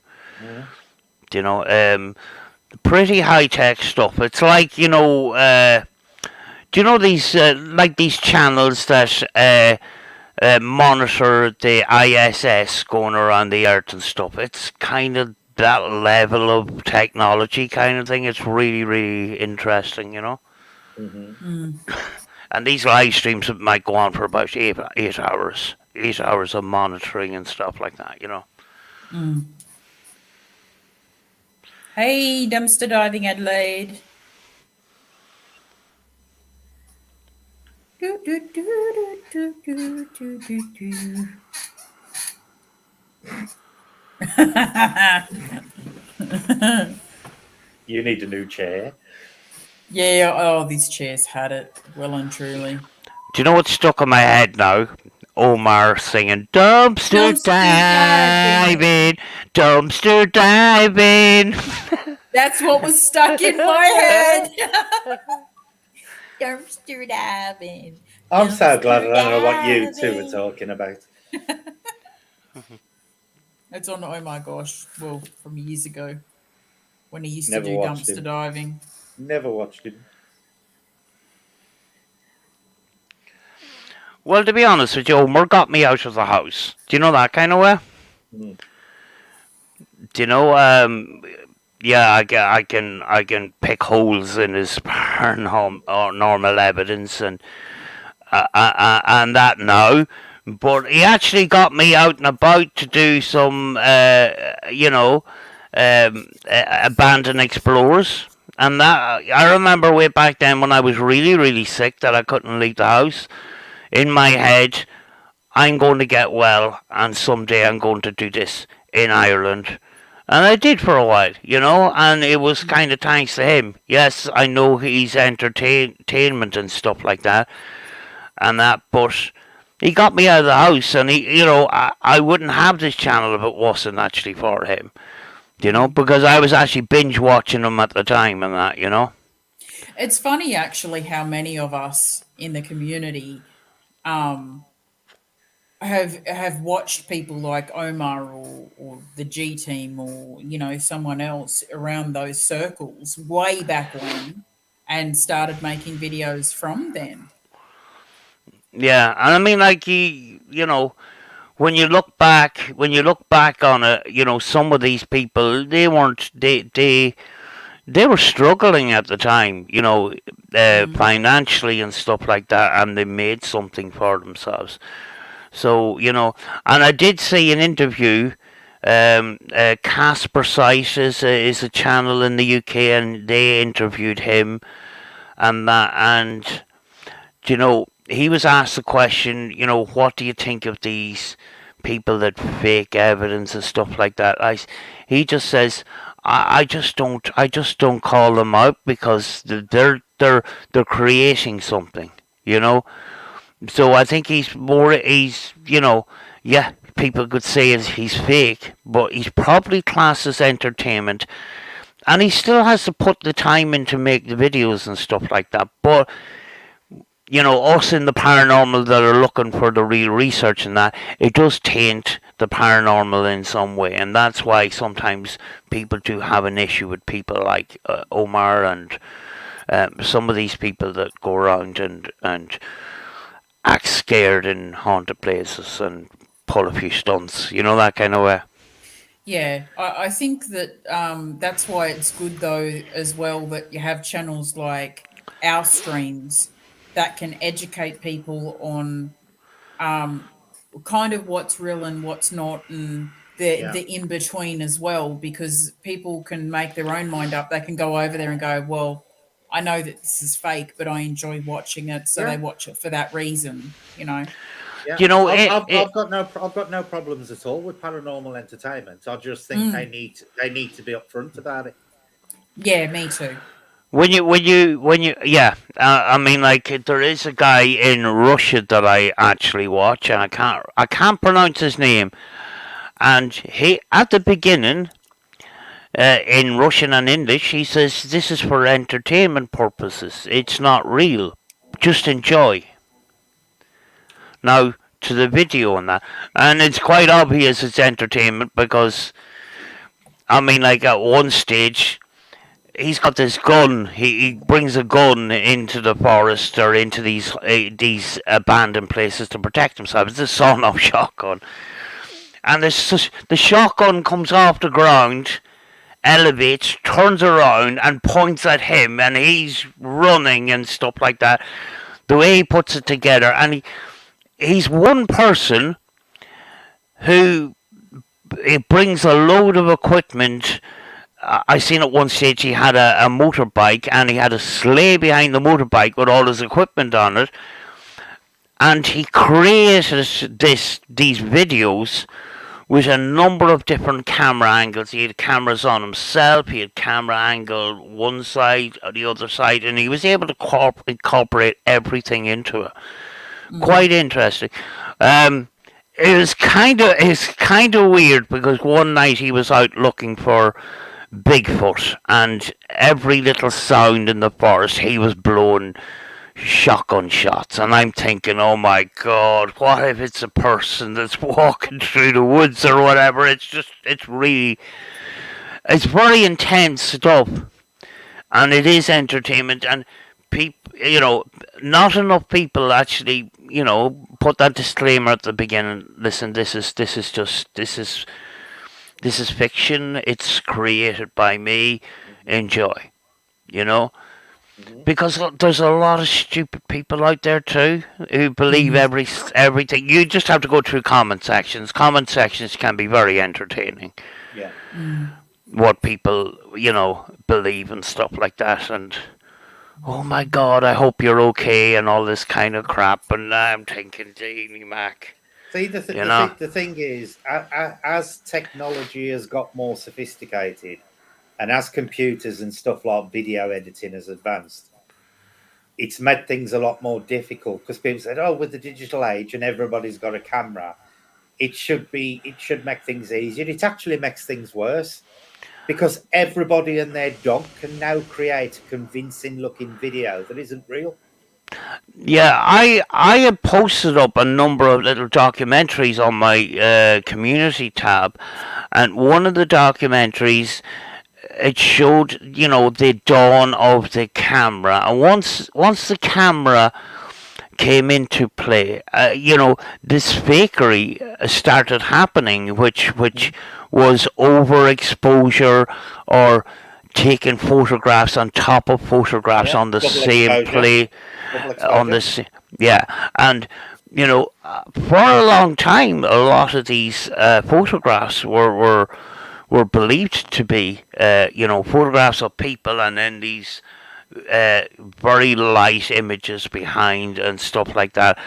Pretty high tech stuff. It's like do you know these like these channels that monitor the ISS going around the Earth and stuff? It's kind of that level of technology kind of thing. It's really interesting, And these live streams might go on for about 8 hours. 8 hours of monitoring and stuff like that, Hey, dumpster diving, Adelaide. Do, do, do, do, do, do, do, do. You need a new chair. Yeah, oh, these chairs had it well and truly. Do you know what's stuck in my head now? Omar singing dumpster diving, dumpster diving. That's what was stuck in my head. Dumpster diving. I'm so glad I don't know what you two are talking about. It's on, oh my gosh, well, from years ago when he used Never to do watched dumpster him. diving. Never watched him. Well, to be honest with you, Omar got me out of the house. Do you know that kind of way? Mm. Do you know? Yeah, I can pick holes in his paranormal evidence and that now. But he actually got me out and about to do some, abandoned explorers. And that I remember way back then when I was really, really sick that I couldn't leave the house. In my head, I'm going to get well, and someday I'm going to do this in Ireland. And I did for a while, and it was kind of thanks to him. Yes, I know he's entertainment and stuff like that, but he got me out of the house, and I wouldn't have this channel if it wasn't actually for him, because I was actually binge watching him at the time and that, It's funny actually how many of us in the community have watched people like Omar or the G team or someone else around those circles way back when and started making videos from then. Yeah, and I mean, like when you look back on it, some of these people they were struggling at the time, financially and stuff like that, and they made something for themselves. So, and I did see an interview, Casper Site is a channel in the UK, and they interviewed him, and that, and, he was asked the question, what do you think of these people that fake evidence and stuff like that? He just says, I just don't call them out because they're creating something, So I think people could say he's fake, but he's probably classed as entertainment, and he still has to put the time in to make the videos and stuff like that. But us in the paranormal that are looking for the real research and that, it does taint the paranormal in some way, and that's why sometimes people do have an issue with people like Omar and some of these people that go around and act scared in haunted places and pull a few stunts, that kind of way. Yeah, I think that that's why it's good though as well that you have channels like our streams that can educate people on kind of what's real and what's not, and the in between as well, because people can make their own mind up. They can go over there and go, well, I know that this is fake, but I enjoy watching it, so they watch it for that reason, Yeah. I've got no problems at all with paranormal entertainment. I just think they need to be upfront about it. Yeah, me too. I mean, like there is a guy in Russia that I actually watch, and I can't pronounce his name, and he at the beginning. In Russian and English, he says, this is for entertainment purposes. It's not real. Just enjoy. Now, to the video and that. And it's quite obvious it's entertainment because, I mean, like at one stage, he's got this gun. He brings a gun into the forest or into these abandoned places to protect himself. It's a sawn-off shotgun. And the shotgun comes off the ground, elevates, turns around and points at him, and he's running and stuff like that. The way he puts it together, and he's one person who brings a load of equipment. I seen at one stage he had a motorbike, and he had a sleigh behind the motorbike with all his equipment on it, And he created these videos with a number of different camera angles. He had cameras on himself, he had camera angle one side or the other side, and he was able to incorporate everything into it. Quite interesting. It's kind of weird because one night he was out looking for Bigfoot, and every little sound in the forest he was blowing shotgun shots, and I'm thinking, oh my god, what if it's a person that's walking through the woods or whatever? It's very intense stuff, and it is entertainment, and people, not enough people actually, put that disclaimer at the beginning. Listen, this is fiction. It's created by me. Enjoy, because there's a lot of stupid people out there too who believe everything. You just have to go through comment sections. Comment sections can be very entertaining. Yeah. What people, believe and stuff like that, and oh my god, I hope you're okay, and all this kind of crap. And I'm thinking, Jamie Mac. See, the thing is, as technology has got more sophisticated, and as computers and stuff like video editing has advanced, it's made things a lot more difficult, because people said, oh, with the digital age and everybody's got a camera, it should make things easier. It actually makes things worse, because everybody and their dog can now create a convincing looking video that isn't real. Yeah, I have posted up a number of little documentaries on my community tab, and one of the documentaries, it showed, the dawn of the camera, and once the camera came into play, this fakery started happening, which was overexposure or taking photographs on top of photographs on the same play. On this, and for a long time, a lot of these photographs were believed to be, photographs of people, and then these very light images behind and stuff like that.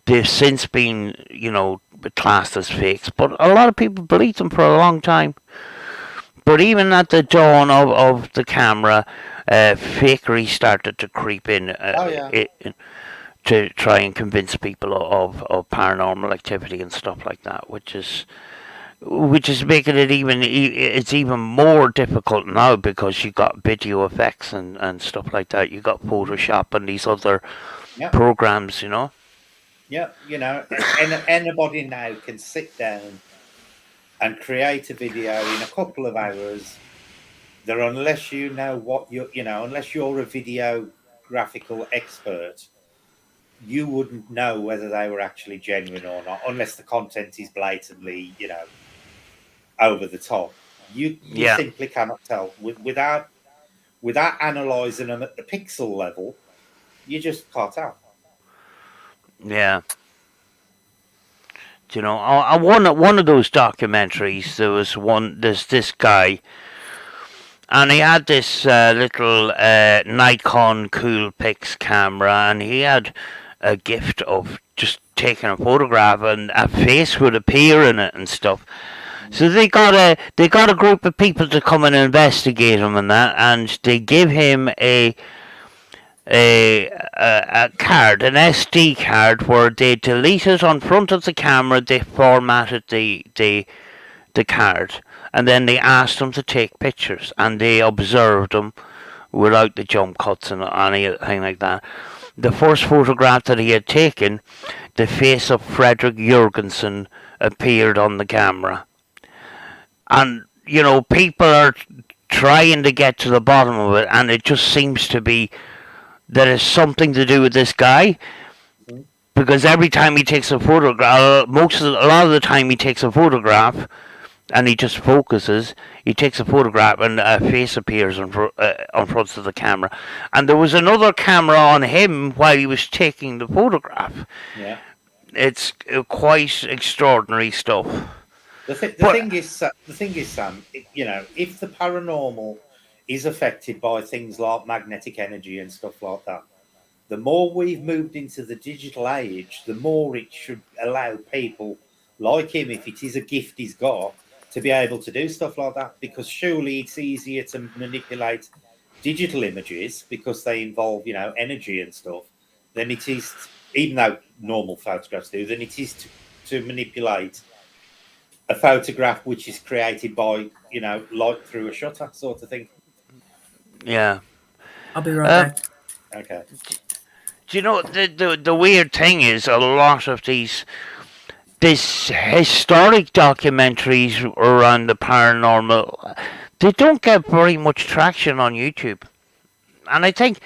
They've since been, classed as fakes, but a lot of people believed them for a long time. But even at the dawn of the camera, fakery started to creep in, to try and convince people of paranormal activity and stuff like that, which is making it even more difficult now, because you got video effects and stuff like that. You got Photoshop and these other programs, Yeah, anybody now can sit down and create a video in a couple of hours that, unless you know unless you're a videographical expert, you wouldn't know whether they were actually genuine or not, unless the content is blatantly, over the top. You simply cannot tell without analysing them at the pixel level. You just can't tell. Yeah. On one of those documentaries, there's this guy, and he had this little Nikon Coolpix camera, and he had a gift of just taking a photograph, and a face would appear in it and stuff. So they got a group of people to come and investigate him and that, and they give him a card, an SD card, where they deleted on front of the camera. They formatted the card, and then they asked him to take pictures, and they observed him without the jump cuts and anything like that. The first photograph that he had taken, the face of Frederick Jurgensen appeared on the camera, and people are trying to get to the bottom of it, and it just seems to be that it's something to do with this guy, because every time he takes a photograph, a lot of the time he takes a photograph, and he just focuses. He takes a photograph, and a face appears on front of the camera. And there was another camera on him while he was taking the photograph. Yeah, it's quite extraordinary stuff. The thing is, Sam, if the paranormal is affected by things like magnetic energy and stuff like that, the more we've moved into the digital age, the more it should allow people like him, if it is a gift he's got, to be able to do stuff like that. Because surely it's easier to manipulate digital images because they involve, energy and stuff, than it is, even though normal photographs do, than it is to manipulate a photograph which is created by, light through a shutter sort of thing. Yeah. I'll be right back. Okay. Do you know, the weird thing is a lot of these historic documentaries around the paranormal, they don't get very much traction on YouTube. And I think,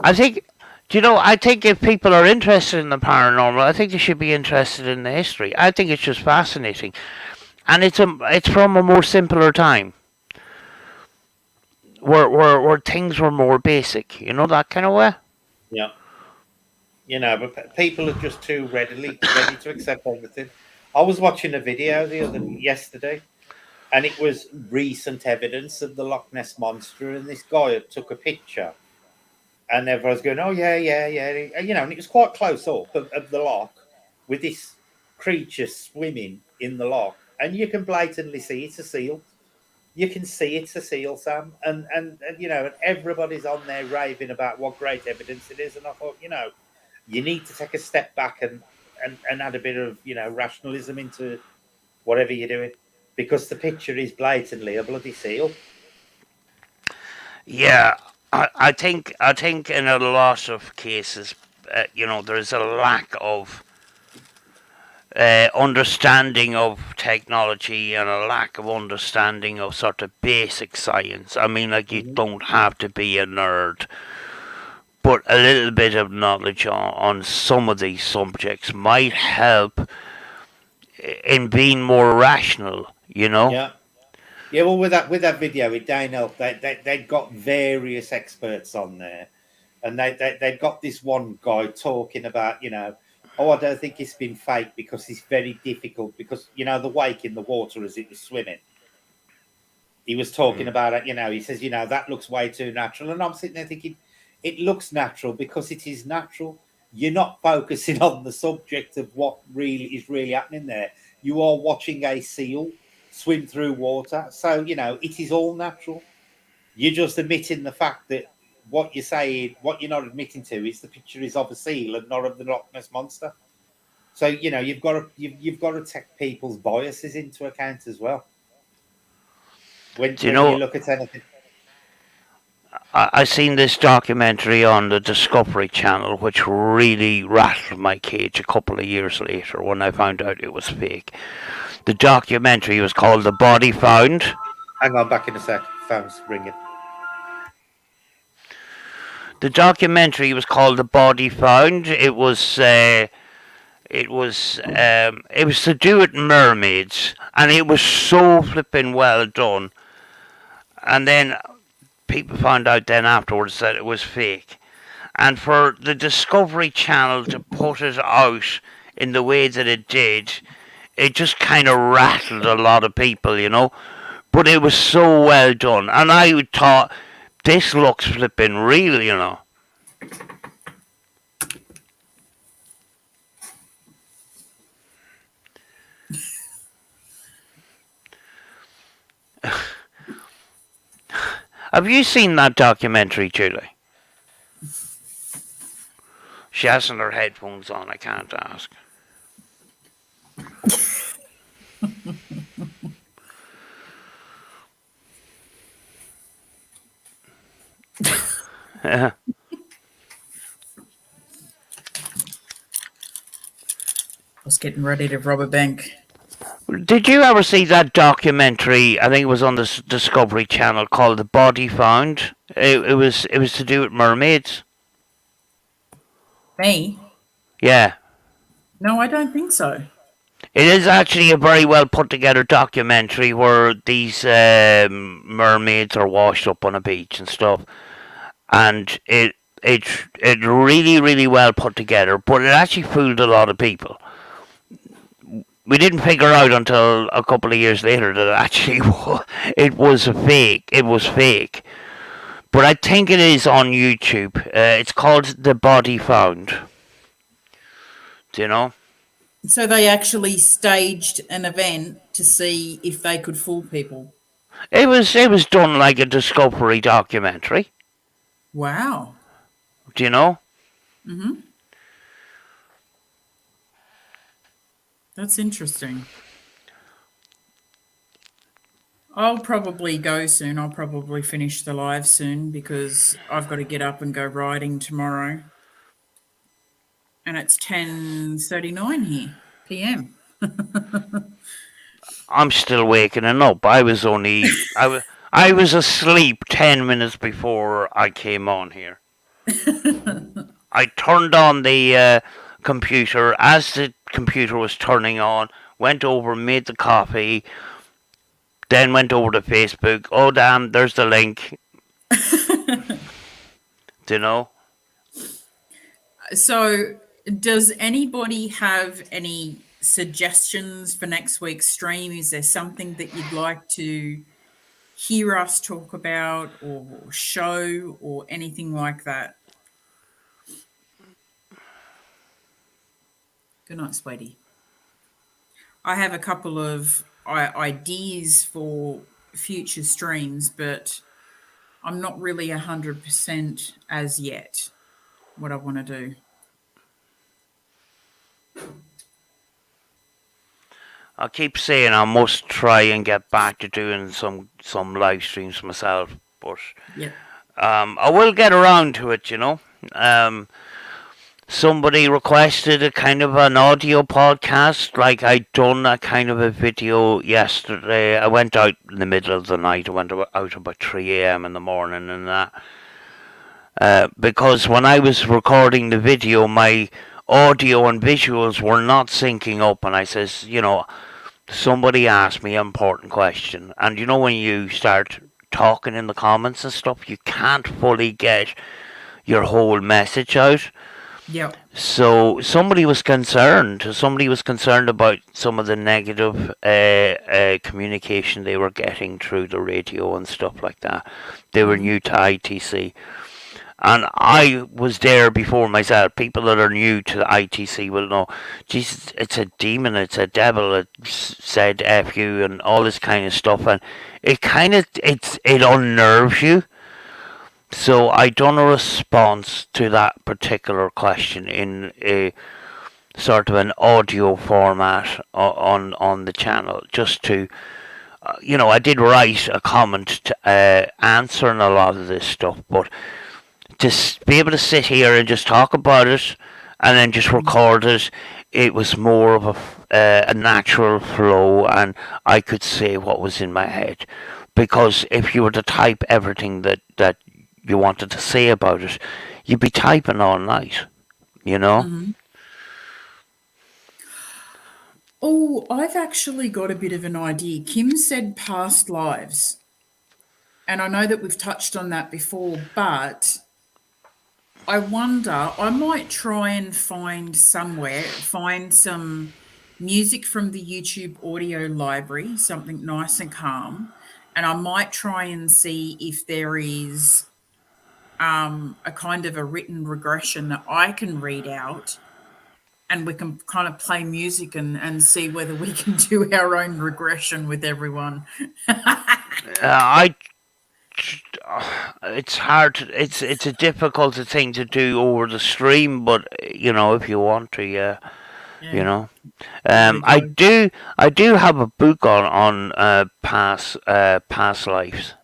I think if people are interested in the paranormal, I think they should be interested in the history. I think it's just fascinating. And it's from a more simpler time. Where things were more basic, that kind of way. Yeah. But people are just too ready to accept everything. I was watching a video yesterday, and it was recent evidence of the Loch Ness Monster, and this guy had took a picture, and everyone's going, "Oh yeah, and it was quite close up of the loch with this creature swimming in the loch, and you can blatantly see it's a seal. You can see it's a seal, Sam, and everybody's on there raving about what great evidence it is, and I thought, you need to take a step back and add a bit of, rationalism into whatever you're doing, because the picture is blatantly a bloody seal. Yeah, I think in a lot of cases, there's a lack of understanding of technology and a lack of understanding of sort of basic science. I mean, like, you don't have to be a nerd, but a little bit of knowledge on some of these subjects might help in being more rational, Yeah. Yeah, well, with that video with Daniel, they'd got various experts on there, and they'd got this one guy talking about, I don't think it's been fake because it's very difficult because, the wake in the water as it was swimming. He was talking about it, he says, that looks way too natural. And I'm sitting there thinking, it looks natural because it is natural. You're not focusing on the subject of what really is really happening there. You are watching a seal swim through water. So, it is all natural. You're just admitting the fact that what you're saying, what you're not admitting to is the picture is of a seal and not of the Loch Ness Monster. So, you've got to take people's biases into account as well. When you look at anything. I seen this documentary on the Discovery Channel, which really rattled my cage a couple of years later when I found out it was fake. The documentary was called The Body Found. Hang on, back in a sec. Phone's ringing. The documentary was called The Body Found. It was to do with mermaids, and it was so flipping well done. And then people found out then afterwards that it was fake. And for the Discovery Channel to put it out in the way that it did, it just kind of rattled a lot of people, But it was so well done. And I thought, this looks flipping real, Have you seen that documentary, Julie? She hasn't her headphones on, I can't ask. I was getting ready to rob a bank. Did you ever see that documentary? I think it was on the Discovery Channel called "The Body Found." It was to do with mermaids. Me? Yeah. No, I don't think so. It is actually a very well put together documentary where these mermaids are washed up on a beach and stuff, and it really, really well put together. But it actually fooled a lot of people. We didn't figure out until a couple of years later that actually it was a fake. It was fake But I think it is on YouTube. It's called The Body Found. Do you know? So they actually staged an event to see if they could fool people. It was done like a Discovery documentary. Wow. Do you know? Mm-hmm. That's interesting. I'll probably go soon. I'll probably finish the live soon because I've got to get up and go riding tomorrow. And it's 10:39 here, PM. I'm still waking up. I was asleep 10 minutes before I came on here. I turned on the computer as the computer was turning on, went over, made the coffee, then went over to Facebook. Oh, damn, there's the link. Do you know? So, does anybody have any suggestions for next week's stream? Is there something that you'd like to hear us talk about or show or anything like that? Good night, sweetie. I have a couple of ideas for future streams, but I'm not really 100% as yet what I want to do. I keep saying I must try and get back to doing some live streams myself, but yeah, I will get around to it, you know. Somebody requested a kind of an audio podcast, like I done a kind of a video yesterday. I went out in the middle of the night. I went out about 3 a.m. in the morning and that. Because when I was recording the video, my audio and visuals were not syncing up, and I says, you know, somebody asked me an important question, and you know when you start talking in the comments and stuff, you can't fully get your whole message out. yeah. So somebody was concerned. Somebody was concerned about some of the negative communication they were getting through the radio and stuff like that. They were new to ITC. And I was there before myself. People that are new to the ITC will know, Jesus, it's a demon, it's a devil, it said F you and all this kind of stuff. And it unnerves you. So I done a response to that particular question in a sort of an audio format on the channel, just to, you know, I did write a comment answering a lot of this stuff, but to be able to sit here and just talk about it and then just record it, it was more of a natural flow, and I could say what was in my head. Because if you were to type everything that you wanted to say about it, you'd be typing all night, you know? Mm-hmm. Oh, I've actually got a bit of an idea. Kim said past lives. And I know that we've touched on that before, but I wonder, I might try and find some music from the YouTube audio library, something nice and calm. And I might try and see if there is a kind of a written regression that I can read out, and we can kind of play music and see whether we can do our own regression with everyone. It's hard. It's a difficult thing to do over the stream, but you know, if you want to, yeah. You know, I do have a book on past lives,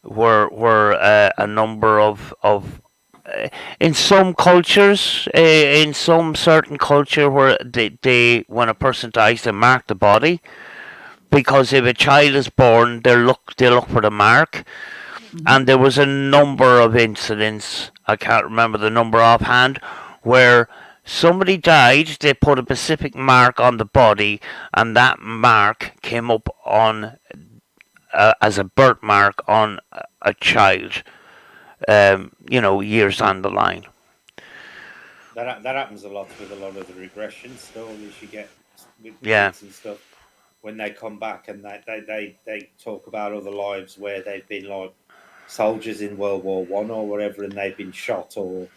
where a number of in some cultures, in some certain culture, where they when a person dies, they mark the body, because if a child is born, they look for the mark. And there was a number of incidents, I can't remember the number offhand, where somebody died, they put a specific mark on the body, and that mark came up on as a birthmark on a child, you know, years down the line. That happens a lot with a lot of the regression stories you get with kids and stuff. When they come back and they talk about other lives where they've been like soldiers in World War One or whatever, and they've been shot or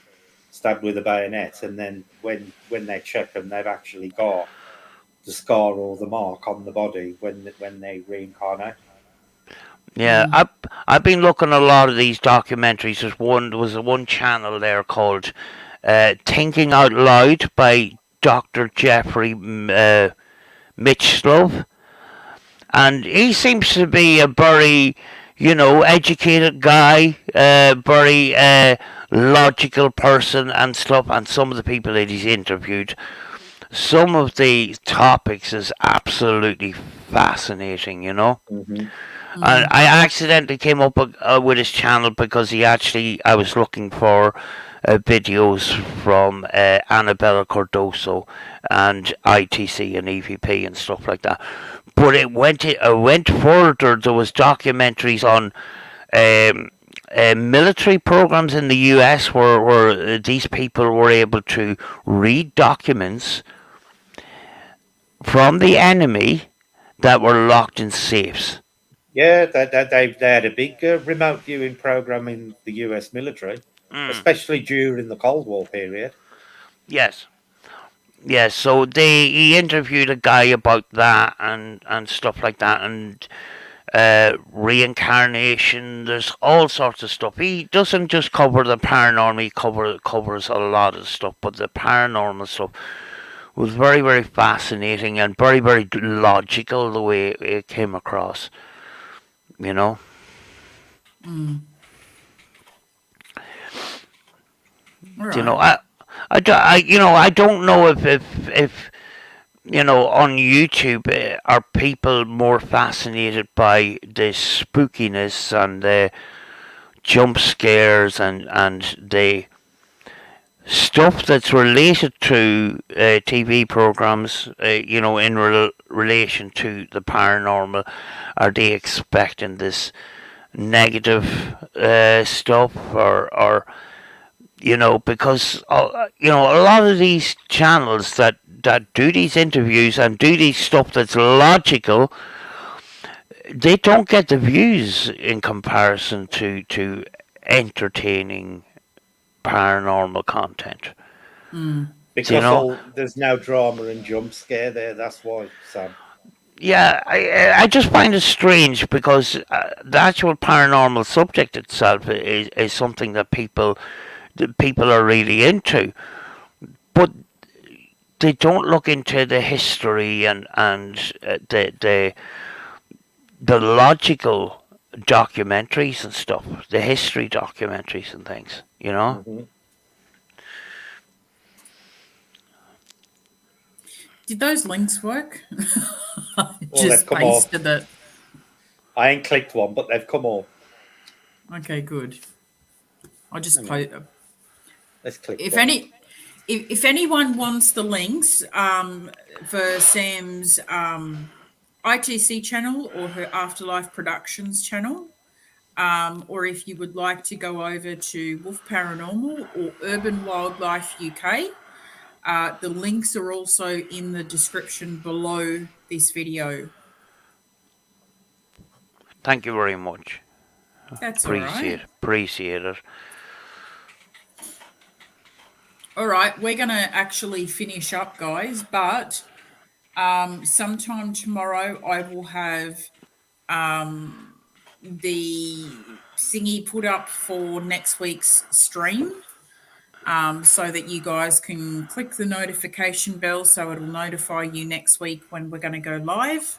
stabbed with a bayonet, and then when they check them, they've actually got the scar or the mark on the body when they reincarnate. Yeah, I've been looking at a lot of these documentaries. There was one channel there called Thinking Out Loud by Dr. Jeffrey Mitchlove, and he seems to be a very, educated guy, very logical person and stuff. And some of the people that he's interviewed, some of the topics is absolutely fascinating, Mm-hmm. And I accidentally came up with his channel because I was looking for videos from Annabella Cardoso and ITC and EVP and stuff like that. But it went further. There was documentaries on military programs in the US where these people were able to read documents from the enemy that were locked in safes. Yeah, they had a big remote viewing program in the US military, especially during the Cold War period. Yes. Yes, so he interviewed a guy about that and stuff like that, and reincarnation. There's all sorts of stuff. He doesn't just cover the paranormal, he covers a lot of stuff, but the paranormal stuff was very, very fascinating and very, very logical the way it came across. Mm. Right. I don't know if on YouTube are people more fascinated by the spookiness and the jump scares and the stuff that's related to TV programs, in relation to the paranormal. Are they expecting this negative stuff or because a lot of these channels that do these interviews and do these stuff that's logical, they don't get the views in comparison to entertaining paranormal content. Because there's no drama and jump scare there. That's why, Sam. Yeah, I just find it strange because the actual paranormal subject itself is something that people are really into, but they don't look into the history and the logical documentaries and stuff, the history documentaries and things, Mm-hmm. Did those links work? Just pasted it. I ain't clicked one, but they've come all. Okay, good. I just post. Let's click. If anyone wants the links for Sam's ITC channel or her Afterlife Productions channel, or if you would like to go over to Wolf Paranormal or Urban Wildlife UK, the links are also in the description below this video. Thank you very much. That's all right. Appreciate it. All right, we're going to actually finish up, guys, but sometime tomorrow I will have the thingy put up for next week's stream, so that you guys can click the notification bell so it'll notify you next week when we're going to go live,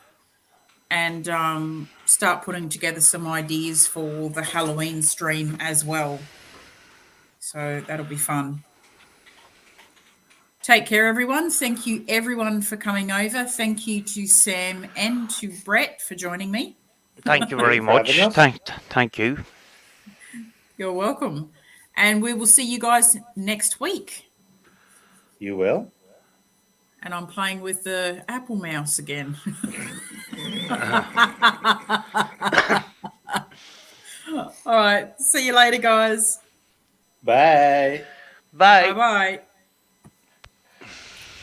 and start putting together some ideas for the Halloween stream as well. So that'll be fun. Take care, everyone. Thank you, everyone, for coming over. Thank you to Sam and to Brett for joining me. Thank you very much. Thank you. You're welcome. And we will see you guys next week. You will. And I'm playing with the Apple mouse again. All right. See you later, guys. Bye. Bye. Bye-bye.